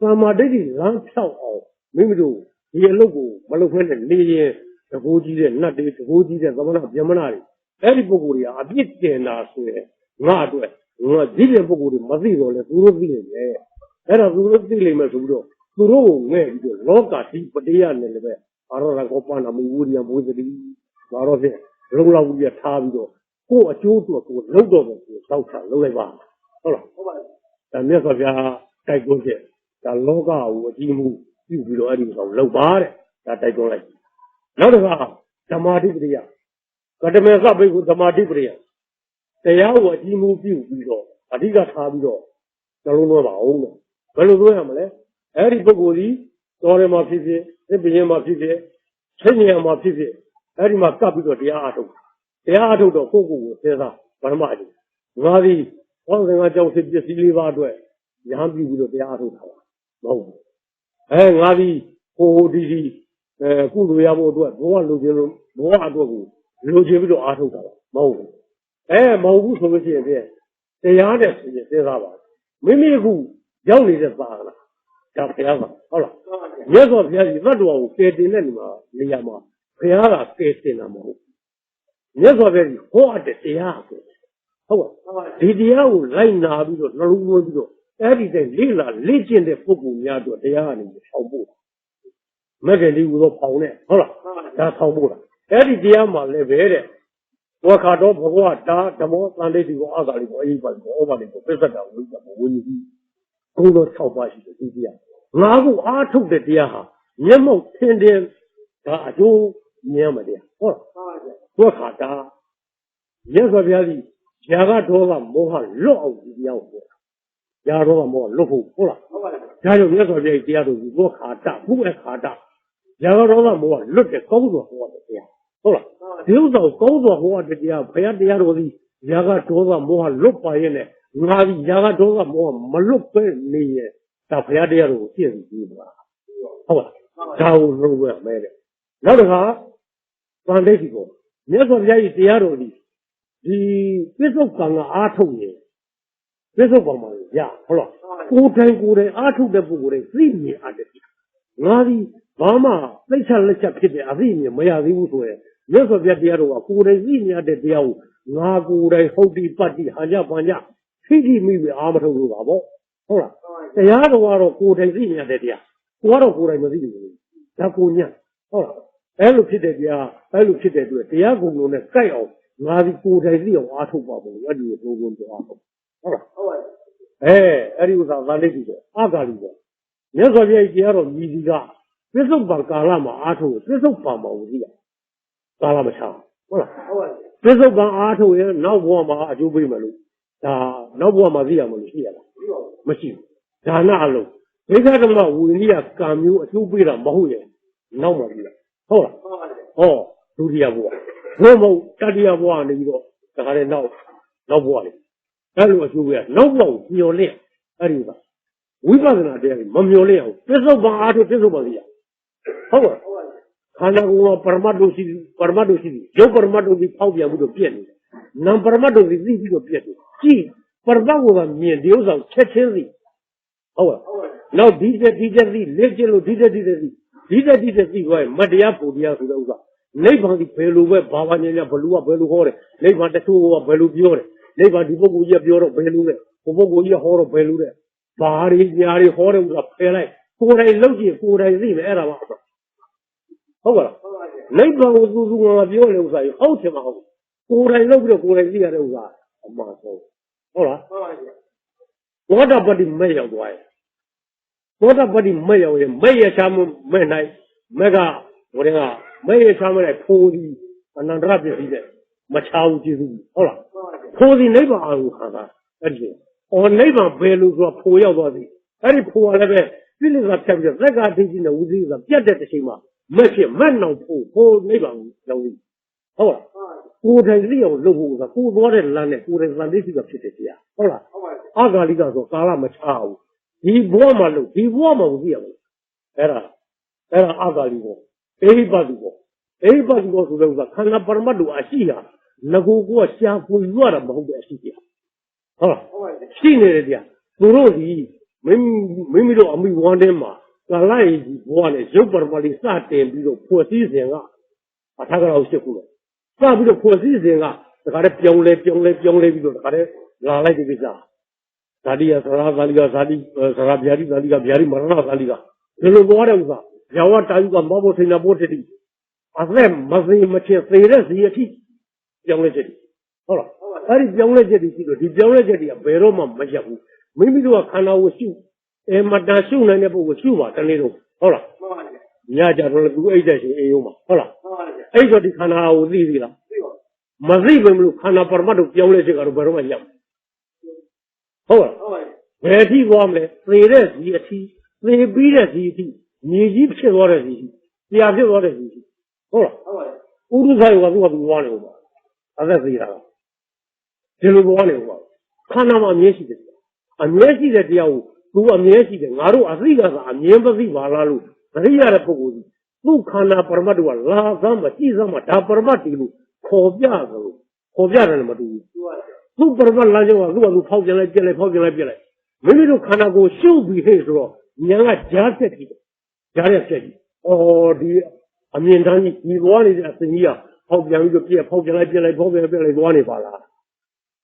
三马得的让票哦，没有就也路过，没路回来，那些这国际的那这国际的怎么了？别么那里，哎，你不过的啊，别点那说，对，我这边不过的，没这个了，都是这个的，哎，那都是这里面是不是？都是我们就老家地不这样的了呗，啊，那个办那么屋里没这里，那那些老老屋里差不多。过九多多老多的烧菜老来吧，好了，咱别说别带过去，咱老家我节目有比罗的说老巴的，咱带过来，老的话他妈的不这样，可这没啥背后他妈的不这样，这样我节目比罗，啊这个差不多，咱老多老的，咱老多什么嘞？哎，你不过的，多的嘛皮皮，这边嘛皮皮，成年嘛皮皮，哎你嘛搞不着这样子。တရားထုတ်တော့ကိုယ့်ကိုယ်ကိုစဉ်းစားဘာမှမကြည့်ငါသည်ဘောင်းစင်ကကြောက်စစ်ပစ္စည်းလေးပါအတွက်ရဟန်းပြုပြီးတော့တရားထုတ်တာပါမဟုတ်ဘူးငါသည်ဟိုဒီကုလိုရဖို့အတွက်ဘဝလိုချင်လို့ဘဝအတွက်ကိုလိုချင်ပြီးတော့အားထုတ်တာပါမဟုတ်ဘူးမဟုတ်ဘူးဆိုလို့ရှိရင်ဖြင့်တရားနဲ့ဆိုရင်စဉ်းစားပါမိမိအခုရောက်နေတဲ့သာကလားဒါဘုရားကဟုတ်လားမြတ်စွာဘုရားကြီးသတ္တဝါကိုကယ်တင်တဲ့နေရာမှာဘုရားကကယ်တင်တာမဟုတ်မြတ်စွာဘုရားကြီးဟောအပ်တဲ့တရားကိုဟုတ်ပါဒီတရားကိုလိုက်နာပြီးတော့နှလုံးသွင်းပြီးတော့အဲ့ဒီတိုင်းလေ့လာလေ့ကျင့်တဲ့ပုဂ္ဂိုလ်များတို့တရားကနေထောင်ဖို့မဂ္ဂင်ဒီဟူသောဖောင်နဲ့ဟုတ်လားဒါထောင်ဖို့လားအဲ့ဒီတရားမှာလည်းပဲတဲ့ဝခါတော်ဘဂဝတာဓမ္မောသံတိတိကိုအာသာလိကိုအိပါကိုဩဘာလိကိုပစ္စဒဝိသမောဝိနည်းဘုံတော်6ပါးရှိတယ်ဒီတရားငါကိုအားထုတ်တဲ့တရားဟာမျက်မှောက်ထင်တယ်ဒါအကျိုးမြင်မှတရားဟုတ်လားဝခါတာမြတ်စွာဘုရားကြီးဇာကဒေါသမောဟလွတ်အောင်ဒီတရားကိုဇာဒေါသမောဟလွတ်ဖို့ဟုတ်လားဟုတ်ပါဘူးဒါကြောင့်မြတ်စွာဘုရားကြီးတရားတော်ကြီးဝခါတာဘုဝခါတာဇာကဒေါသမောဟလွတ်တဲ့ကောင်းစွာဟောတဲ့တရားဟုတ်လားဒီဥစ္စာကိုကောင်းစွာဟောတဲ့တရားဘုရားတရားတော်ကြီးဇာကဒေါသမောဟလွတ်ပါရဲ့နဲ့ငါကြီးဇာကဒေါသမောဟမလွတ်ပဲနေရဲ့ဒါဘုရားတရားတော်ကိုသိသိပြီးပါဟုတ်လားဒါကိုလုံးဝမဲတဲ့နောက်တစ်ခါဗန္ဒိတ်ကိုမြတ်စွာဘုရားကြီးတရားတော်ကြီးဒီပစ္စုပန်ကအားထုတ်ရင်ပစ္စုပန်မှာရဟုတ်လားကိုယ်တိုင်အားထုတ်တဲ့ပုဂ္ဂိုလ်တွေသိမြင်အပ်တယ်ငါဒီဘာမှသိချလက်ချက်ဖြစ်တဲ့အသိမြင်မရသေးဘူးဆိုရင်မြတ်စွာဘုရားတရားတော်ကကိုယ်တိုင်သိမြင်တဲ့တရားကိုငါကိုယ်တိုင်ဟုတ်ဒီပတ်တိဟာကြပန်ကြသိမိပြီအားမထုတ်လို့ပါဗောဟုတ်လားတရားတော်ကတော့ကိုယ်တိုင်သိမြင်တဲ့တရားကိုကတော့ကိုယ်တိုင်မသိဘူးဒါကိုညံ့ဟုတ်လားအဲ့လိုဖြစ်တဲ့တရားအဲ့လိုဖြစ်တဲ့အတွက်တရားကုံလုံးနဲ့ကြိုက်အောင်ငါဒီကိုယ်တိုင်သိအောင်အားထုတ်ပါဘုရားအဲ့ဒီကိုဘုံဘုံအားထုတ်ဟုတ်လားဟုတ်ပါဘူးအဲ့ဒီဥစ္စာဗာလိတ်ပြီးတော့အာဂါလိပေါ့မြတ်စွာဘုရားကြီးတရားတော်မြည်ဒီကပစ္စုပန်ကာလမှာအားထုတ်ပစ္စုပန်မှာဝိရိယကာလမချဟုတ်လားဟုတ်ပါဘူးပစ္စုပန်အားထုတ်ရင်နောက်ဘဝမှာအကျိုးပေးမယ်လို့ဒါနောက်ဘဝမှာသိရမလို့ရှိရလားမရှိဘူးဒါနအလုံးဒိဋ္ဌဓမ္မဝိရိယကံမျိုးအကျိုးပေးတာမဟုတ်ရဲ့နောက်မှပြီလားဟုတ်လားဟောဒုတိယဘဝဘုံမဟုတ်တတိယဘဝနေပြီးတော့ဒါကြတဲ့နောက်ဘဝလေအဲ့လိုအကျိုးပေးရနောက်ဘဝကိုမျောလင့်အဲ့ဒီကဝိပဿနာတရားကြီးမမျောလင့်အောင်ပစ္စုပန်အားထုတ်ပစ္စုပန်ကြီးရဟုတ်ပါခန္ဓာကိုယ်ကပရမတ်တို့ရှိရုပ်ပရမတ်တို့ကြီးဖောက်ပြန်ပြီးတော့ပြည့်နေတယ်နာမ်ပရမတ်တို့ကြီးသိပြီးတော့ပြည့်တယ်ကြည့်ပရမတ်ကမြင်ဒီဥစ္စာချက်ချင်းသိဟုတ်ပါနောက်ဒီတက်သိလက်ကျလို့ဒီတက်သိသွားရင်မတရားဖို့တရားဆိုတဲ့ဥစ္စာနိဗ္ဗာန်ဒီဘယ်လိုပဲဘာဝညာညာဘလူကဘယ်လိုဟောတယ်နိဗ္ဗာန်တချို့ကဘယ်လိုပြောတယ်နိဗ္ဗာန်ဒီပုဂ္ဂိုလ်ကြီးပြောတော့ဘယ်လိုလဲဟိုပုဂ္ဂိုလ်ကြီးဟောတော့ဘယ်လိုလဲဘာတွေညာတွေဟောတဲ့ဥစ္စာဖယ်လိုက်ကိုယ်တိုင်လုပ်ကြည့်ကိုယ်တိုင်သိမယ်အဲ့ဒါမှဟုတ်ပါလားနိဗ္ဗာန်ကိုသူကပြောတဲ့ဥစ္စာကြီးဟုတ်တယ်မဟုတ်ကိုယ်တိုင်လုပ်ပြီးတော့ကိုယ်တိုင်သိရတဲ့ဥစ္စာအမှားဆုံးဟုတ်လားဟုတ်ပါပြီဘောဓပတိမဲ့ရောက်သွားရဲ့ဘောဓပတိမဲ့ရောက်ရင်မဲ့ရချမ်းမဲ့နိုင်မဲ့ကဟိုတည်းကမဲ့ရချမ်းမဲ့ဖိုးဒီအနန္တရပစ္စည်းနဲ့မချာဘူးကျေစုဟုတ်လားဖိုးဒီနိဗ္ဗာန်ကိုခါတာအဲ့ဒီနိဗ္ဗာန်ဘယ်လိုဆိုဖိုးရောက်သွားပြီအဲ့ဒီဖိုးကလည်းပဲပြိလိကဖြတ်ပြီးသက္ကာဒိဋ္ဌိနဲ့ဝိသိကပြတ်တဲ့အချိန်မှာမဲ့ဖြစ်မဲ့နောက်ဖိုးနိဗ္ဗာန်ကိုရောက်ပြီဟုတ်လားကိုယ်တိုင်သိအောင်လုပ်ဖို့ကကိုယ်သွားတဲ့လမ်းနဲ့ကိုယ်တိုင်သံသိစိကဖြစ်တဲ့တရားဟုတ်လားအာဂါလိကဆိုကာလမချဘူးဒီဘဝမှာလို့ဒီဘဝမှာကိုသိရမလားအဲ့ဒါအာဂါလိပေါ့အိဟိပတိပေါ့ဆိုတဲ့ဥစ္စာခန္ဓာပရမတ်တို့အရှိဟာ那个我下不远了，冇关系的。好，现在的dia，不容易，没到没完的嘛，那来完的，就把把你啥点比如破西人啊，啊，他个老师傅了，啥比如破西人啊，他的标嘞，比如他的拿来这个啥，啥的呀，啥别的马上啥的，这种多的啥，要我找一个毛不成那不成的，啊，那没钱，谁来谁也去，标嘞这里，好了。而标了这里去了，你标了这里啊，白肉嘛没吃过，没说看到我修，嘛但修呢那不我修吧，等那种，好了，你要讲说如果一点是哎呦嘛，好了，哎说你看到我自己了，没自己没看到把嘛都标了这个都白肉嘛吃，好了，白天我们谁来谁去，谁比来谁去，你去骗我的谁去，你要骗我的谁去，好了，我都猜我都忘了嘛，他在谁了？这个光了我，看他妈免息的，啊免息的这样，如果免息的，俺都是一个啥，免不是完了路，人家的不过的，都看他把嘛多拉上嘛，地上嘛，他把嘛地路，靠边的路，靠边的那么多，都把嘛拉着我，如果都跑进来，没有看那个小比赛时候，两个加设计，哦的，啊面上你往里的生意啊，跑进来，往里发了。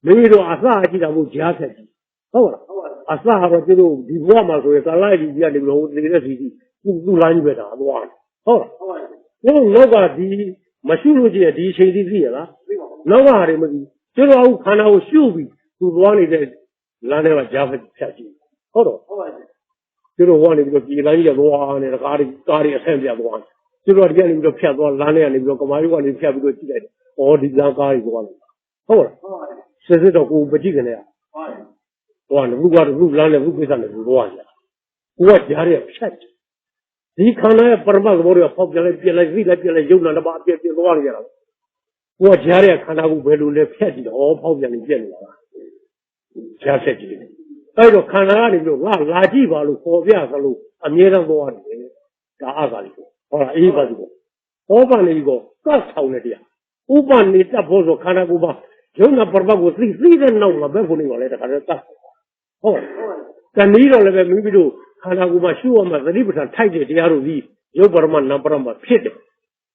没有阿萨记得我加才去，好了，阿萨哈这个你我嘛说，咱来的家里边我这个事情，都难别的，我好了，我个的没修路去，地车的事了，那个还没的，就是我看到我修比，都往里的，那那个加下去，好了，就是往里边比那些多那个咖喱产品多，就是说店里边偏多，那那里边干嘛有往里偏不多几来的，哦，你让咖喱多了，好了。是这个我不记得了，完了，如果路上的路边上的是多少钱？我家里骗你看那把嘛我的跑进来，别来，有那把别多少钱了？我家里看那个白路来骗的，我跑进来骗了，骗谁去的？哎呦，看那里头垃圾把路、河边上路啊，面上多少钱？啥个的？好了，一个这个，我把那个搞臭了的，我把你这不说看那个吧。就那把我自己的弄了，别不能我来的，还是干。哦，但你让那个没比如看那个嘛，修嘛，这里不上太极这样子，有把嘛那把嘛撇的，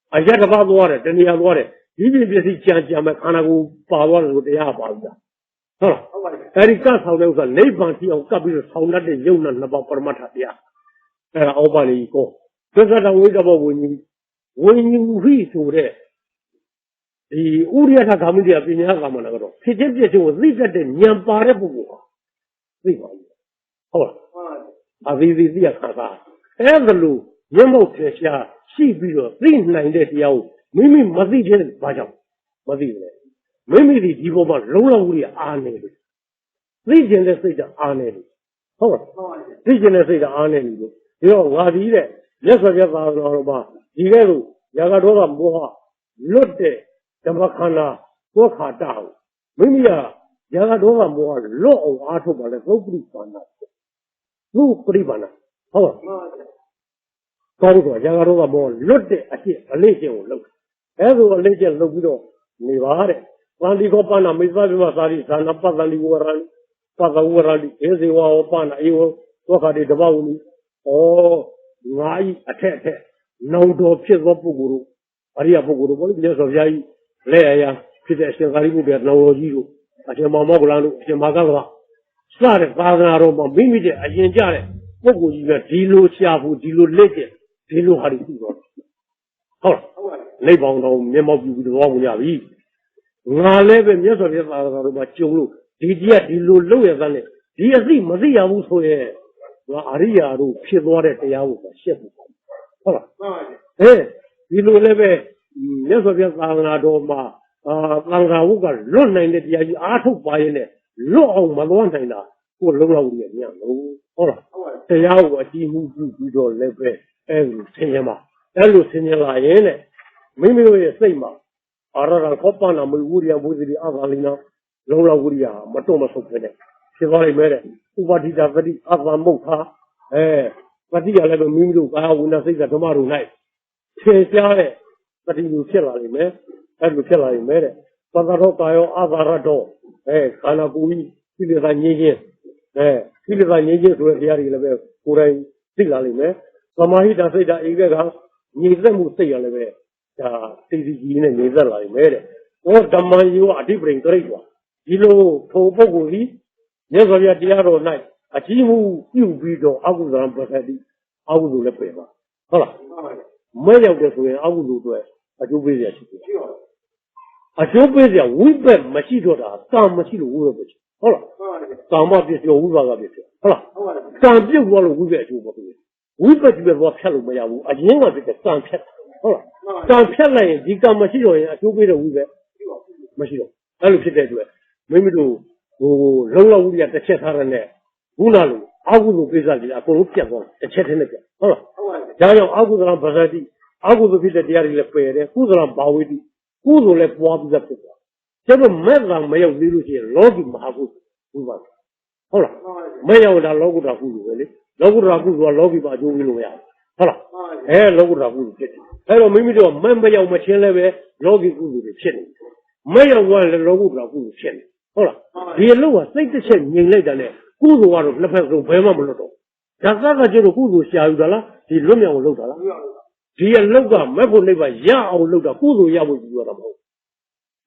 啊，也是把多的，真的也多的，一边别是讲嘛，看那个把多的这样把的，好了，但你干操的话，那帮天我隔壁操那的有那把嘛他的呀，我把你讲，这个他为什么问你无非说的。屋里他干么的，别人干么那个咯。天天别说，谁在这年八的不过，谁管你？好了，谁也看啥？这个路年毛天下，谁比如谁难的地方，明明没谁的发奖，没谁的，明明的地方嘛，楼了屋里安内的，谁现在谁的安内的？好了，谁现在谁的安内的？要我的嘞，也说别啥了吧？这个路，这个多少不好，落的。怎么看呢？我看大了，没呀，人家多少么老阿出把来都不理办了，都不理办了，好吧？刚说人家多少么老的，而且累件我老，但是我累件老不着，没话的，俺这个办了没啥什么啥的，咱那把咱的我让，把咱我让的，也是我办了，因为我看的这把我们，阿姨太，弄到皮子不咕噜，阿姨也不咕噜，我们就说下去。来呀，现在现在里边闹了几个，而且妈不让路，先马上了，啥的发生了嘛，明明的，人家的，我估计个地路下铺，地路来的，地路还得多少？好了，那帮到面包皮的老姑娘里，俺那边没说的啥的嘛，旧路，地路路也上来，地也是没这样无所谓，我阿里呀都批多的这样无所谓，好了，地路那边。没说别啥那种嘛，刚才我个老人的地下阿头八年的老没乱人的，我老了5年了，好了，这样我几乎比着那边10年嘛，10年来人呢，没有也谁嘛，让เขา帮那没屋里屋子里里呢，老了屋里啊，没多么受不了，现在里面的，我把地家这里木他，把地下那个民族我那谁在他妈都来，天下嘞。那就撇了里面，就撇了里面的。巴达罗加哟阿达拉多，看那故意，这里在年轻，这里在年轻说的家里那边，过来这个里面，那么一张谁家一个讲，你怎么这样那边，这是几年你在哪里买的？我他妈有啊，这不能可以说，一路头不过去，你说要第二路来，几乎又比着阿古上不太低，阿古路来背吧，好了，没有的时候阿古路对，就背下去。小辈子五百没记住的，咱没记住500不去，好了，咱嘛别说500个别说，好了，咱别过了500就不对，500就别说骗了没呀？因为这个咱骗，好了，咱骗了人，你干没记住人？小辈子500没记住，俺就骗在对，没住，扔了500这钱他人呢，无那路，阿古路给啥的，不能骗光，这钱真的骗，好了，加上阿古路上不是的，阿古路给这家里来背的，古路上包围的。古族来包比较多，这个没上没有理路线，老的马古古巴，好了，没有那老古达古族的，老古达古族老的把就为了呀，好了，老古达古族这，还有没说没有没钱来呗，老的古族的钱，没有我的老古达古族钱，好了，别路啊，谁的钱人来的呢？古族话说那块都白嘛不知道，咱这个就是古族下雨的了，地路面我漏的了。这些老个没过那个也熬老的，古族也不遇到嘛。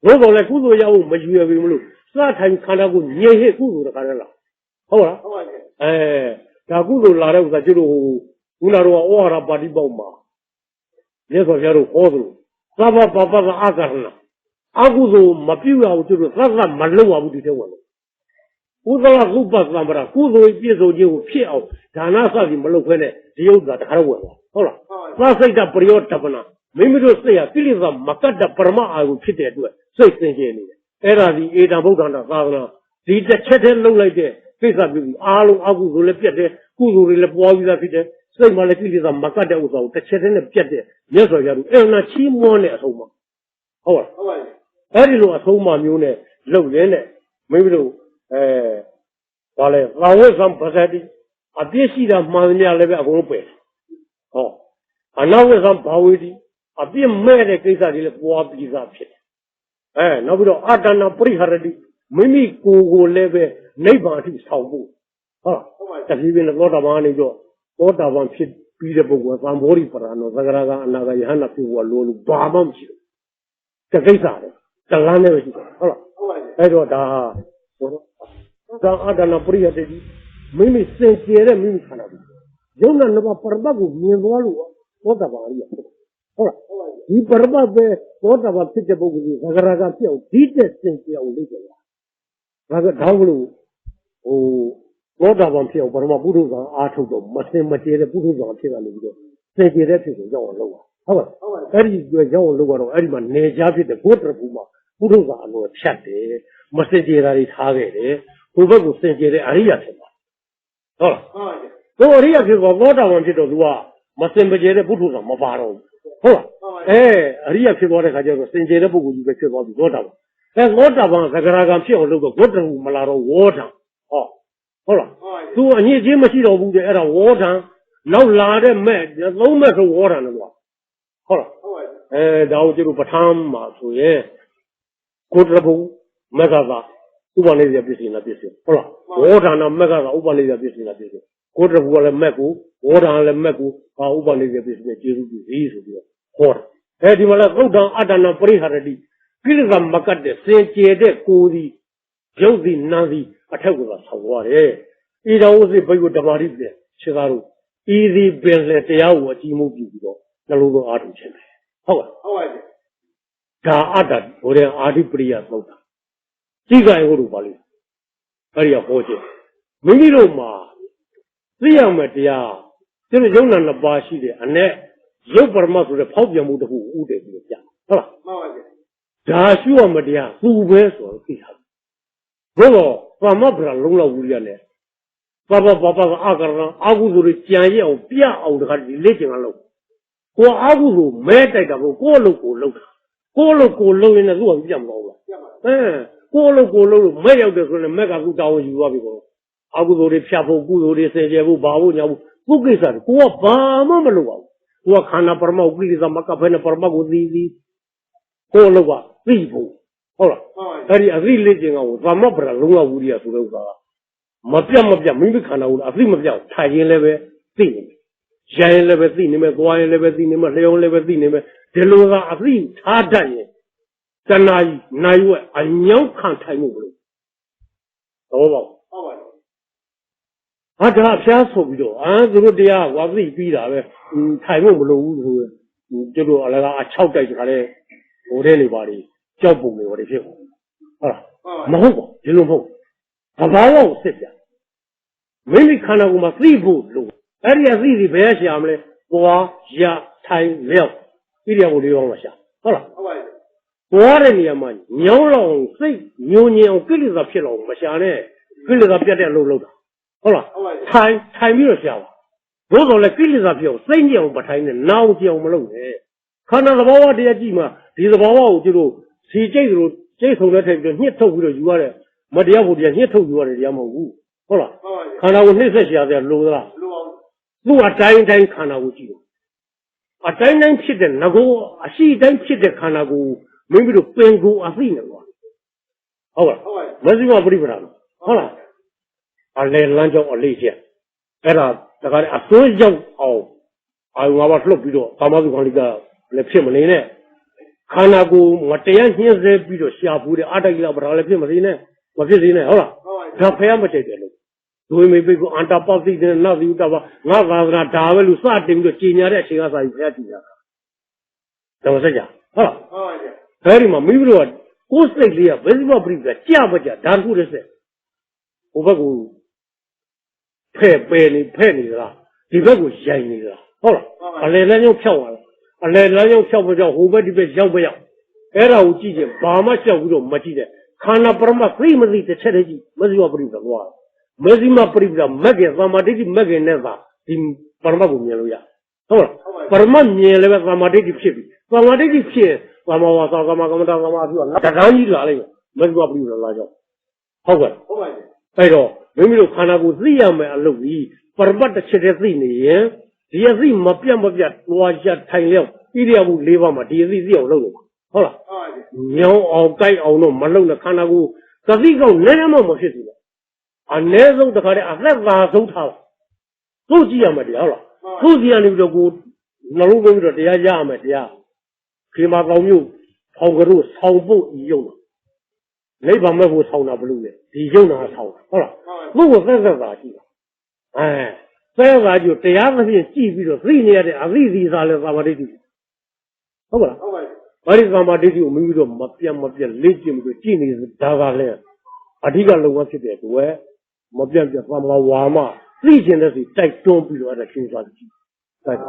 我讲来古族也没遇到为么路？啥天看到过年黑古族的看见了，好了，那古族拿来我就是我那罗瓦拉巴里包嘛，你说叫做好路，啥把是阿干了，阿古族没必要就是啥没路啊，我就听我了。我说那路不是那么的，古族别说就票，但那啥的没路回来，只有个打了我了，好了。那谁家不要这么呢？没说谁呀？这里是没干的，不嘛还有吃点多，谁生气呢？那是一张不干的啥子呢？这7天弄来的，为啥不阿龙阿古族来别的，古族来包鱼来别的，谁嘛来这里是没干的，我说这7天来别的，你说下路，那起码呢收嘛，好吧？这里说收嘛没有呢，漏人呢，没有完了，老外上不在的，别洗的马人家那边给我背，哦。那为啥包围的？别买的给啥的了，包比啥骗？那不叫阿丹那不厉害的，没个来呗，那帮去操作，啊，这里边的老大帮那叫老大帮骗，比的不过咱玻璃不然呢，那个也还那比我落路八万去，这给啥的？这俺那个去，好了，说他，我说，咱阿丹那不厉害的，没生接的，没看到的，有那把800个面包路。我打完了，好了，你把那个我打完皮子不够的，那个票，直接升级我那个了，那个道路，我打完票，把那不动上阿抽的，没接的不动上去了那个，升级的皮子叫我弄啊，好吧，里个叫我弄啊，里嘛内家皮的过得不嘛，不动上弄切的，没升级的差个的，不过升级的也是嘛，好了，我也是个我打完皮子路啊。没生不接的不出上没发了，好了，人家批过来他叫做生接的不过就被批到多少了，我这帮这个那个批好这个我政府没拿到我上，好了，说你这么洗澡不的，让我上，老拿的卖，老卖是我上的吧，好了，然后就是不长嘛，所以过这不没啥子，我把那些必须那必须，好了，我上那没啥子，我把那些必须那必须。过这过来卖股，我上来卖股，我把那个必须得接受的，意思的，好了，地方来后场阿丹那不厉害的，给了咱没干的，先接的高的，小的难的，太过了，超过的，一张我是不有这么的，其他路，一的变来这样我积木比不到，那路都阿头钱来，好吧，这阿丹我连阿的不厉害，老大，这个我都把你，呀好些，没你了嘛。这样嘛，这样，就是有那那巴西的，有不嘛说的跑边木的户，我得不讲，好了。这需要么这样，500说给他。我说，爸妈不是弄了5年呢，爸个阿姑说的建议我别熬的，还是来进了。我阿姑说没带着我过路人呢，如果讲不了，过路没有的时候呢，没干过找我去话别个。阿古族的偏颇，古族的生节不把握呢，不给啥的，我爸妈没路啊，我看那不嘛，我给他们搞分那不嘛，我自己过路啊，地步， ဟုတ်လားအဲ့ဒီအသိလေ့ကျင့်ကောင်ကိုသမပ္ပရလုံးဝဝူရိယဆိုတဲ့ဥစ္စာမပြတ်မိမိခန္ဓာကိုအသိမပြောက်ထိုင်ရင်လည်းပဲသိနေမယ်ရရင်လည်းပဲသိနေမယ်သွားရင်လည်းပဲသိနေမယ်လျှောင်းလည်းပဲသိနေမယ်ဒီလိုကအသိထားတတ်ရင်တဏှာကြီးနိုင်ဝက်အညောင်းခံထိုင်မှုလို့တော့ပါဟုတ်ပါဟာဒါဖျားဆိုပြီးတော့သူတို့တရားဝါသိပြီးတာပဲထိုင်မှုမလိုဘူးဆိုကျတို့အလကားအ6တိုက်တခါလဲဟိုတဲ့နေပါလေကြောက်ပုံတွေဟိုတွေဖြစ်ဟုတ်လားမဟုတ်ပါဒီလိုမဟုတ်ဘာသာလောက်စစ်ပြမိမိခန္ဓာကိုယ်မှာသိဖို့လို့အဲ့ဒီအသိဒီဘယ်ရှာမလဲပွားရထိုင်လျောက်ဣရိယာပုလေးပါးမှာရှာဟုတ်လားဟုတ်ပါပြီပွားတဲ့နေရာမှာညောင်းလောက်စိတ်ညိုညင်အောင်ကိလေသာဖြစ်လောက်မရှာနဲ့ကိလေသာပြတ်တဲ့အလုပ်လုပ်တာဟုတ်လားထိုင်ပြီးတော့ရှာပါဘို့တော်လည်းကိလေသာပြောင်းစိတ်ညစ်အောင်မထိုင်နဲ့နာအောင်ကြအောင်မလုပ်နဲ့ခန္ဓာသဘောဝတရားကြည့်မှဒီသဘောဝကိုကျတို့စီကျိတ်တို့ကျိတ်ဆုံးတဲ့ထည့်ပြီးညှစ်ထုတ်ပြီးတော့ယူရတဲ့မတရားဖို့တရားညှစ်ထုတ်ယူရတယ်တရားမဟုတ်ဘူးဟုတ်လားခန္ဓာကိုနှိမ့်ဆက်ရှာတယ်လိုသလားသူ့အတိုင်းတိုင်းခန္ဓာကိုကြည့်တယ်အတိုင်းတိုင်းဖြစ်တဲ့ငကိုအရှိတိုင်းဖြစ်တဲ့ခန္ဓာကိုမိမိတို့ပင်ကိုအသိနေကွာဟုတ်လားမဇ္ဈိမပရိပဒါဟုတ်လားအလေလမ်းကြောင်းအလေးချက်အဲ့ဒါတခါတည်းအစိုးရောက်အောင်အာယုံဘာလှုပ်ပြီးတော့ကာမစုခံလိကလည်းဖြစ်မနေနဲ့ခန္ဓာကိုမတရားညှင်းဆဲပြီးတော့ရှာဖို့တဲ့အတ္တကိလပဒါလည်းဖြစ်မနေနဲ့မဖြစ်သေးနဲ့ဟုတ်လားဒါဖះမကြိုက်တယ်လို့ဒွေမေပိကိုအန္တပတိတဲ့နတ်သီဥတ္တပါငါသာသနာဒါပဲလို့စတင်ပြီးတော့ကြီးညာတဲ့အချိန်ကစားပြီးဖះကြည့်တာဒါမဆက်ကြဟုတ်လားဟုတ်ပါဗျအဲ့ဒီမှာမိမိတို့ကကိုယ်စိတ်လေးကဝိဇ္ဇပပရိပဒါကြမကြဒါတခုတည်းဆက်ဟိုဘက်ကိုဖဲ့ပယ်နေဖဲ့နေသလားဒီဘက်ကိုရိုင်နေသလားဟုတ်လားအလယ်လမ်းကြောင်းဖြောက်သွားတယ်အလယ်လမ်းကြောင်းဖြောက်ဖို့ကြောင့်ဟိုဘက်ဒီဘက်ရောက်အဲ့ဒါကိုကြည့်ရင်ဘာမှရှောက်ပြီးတော့မကြည့်တဲ့ခန္ဓာပရမသိမသိတစ်ချက်တည်းကြည့်မဇ္ဈိမပရိပဒါသွားမဇ္ဈိမပရိပဒါမက်ကင်သမာဓိမက်ကင်နဲ့သာဒီပရမကိုမြင်လို့ရဟုတ်လားပရမမြင်လည်းပဲသမာဓိဖြစ်ပြီသမာဓိဖြစ်သမာဝါစာသမာကမ္မတာသမာပြုတာတက္ကန်းကြီးလာလိမ့်မယ်မဇ္ဈိမပရိပဒါလာကြောင်းဟုတ်ကဲ့ဟုတ်ပါပြီအဲ့တော့မိမိတို့ခန္ဓာကိုယ်သိရမယ်အလုပ်ကြီးပရမတ်တစ်ချက်တည်းသိနေရင်ဒီအသိမပြတ်တွားရထိုင်လျောက်ဣရိယာပု၄ပါးမှာဒီအသိသိအောင်လုပ်လို့ဟုတ်လားညောင်းအောင်ကြိုက်အောင်တော့မလုပ်နဲ့ခန္ဓာကိုယ်သတိကောက်နည်းနည်းမှမဖြစ်ဘူးလားအနည်းဆုံးတစ်ခါတည်းအသက်သာဆုံးထားပါသူ့ကြည့်ရမယ်တရားဟုတ်လားသူ့ကြည့်ရနေပြီးတော့ကိုနှလုံးသွင်းပြီးတော့တရားရရမယ်တရားခေမာကောင်မျိုးဖောင်ကရုဆောင်းဖို့ဤယုံတာနိဗ္ဗာန်မဲ့ဖို့ဆောင်းတာဘလို့လဲဒီယုံတာဆောင်းတာဟုတ်လားသူ့ကိုသက်သာကြည့်သဲသာကြည့်တရားသဖြင့်ကြည့်ပြီးတော့သိနေရတဲ့အသိစီစားလဲသမာဓိဟုတ်ပါလားဟုတ်ပါပြီဘာဒီသမာဓိကိုမိမိတို့မပြတ်လေ့ကျင့်ပြီးကြည့်နေဒါကလည်းအဓိကလုံဝဖြစ်တဲ့ကွယ်မပြတ်သမာဝါမသိကျင်တဲ့စီတိုက်တွန်းပြီးတော့အဲ့ဒါရှင်းသွားကြည့်တိုက်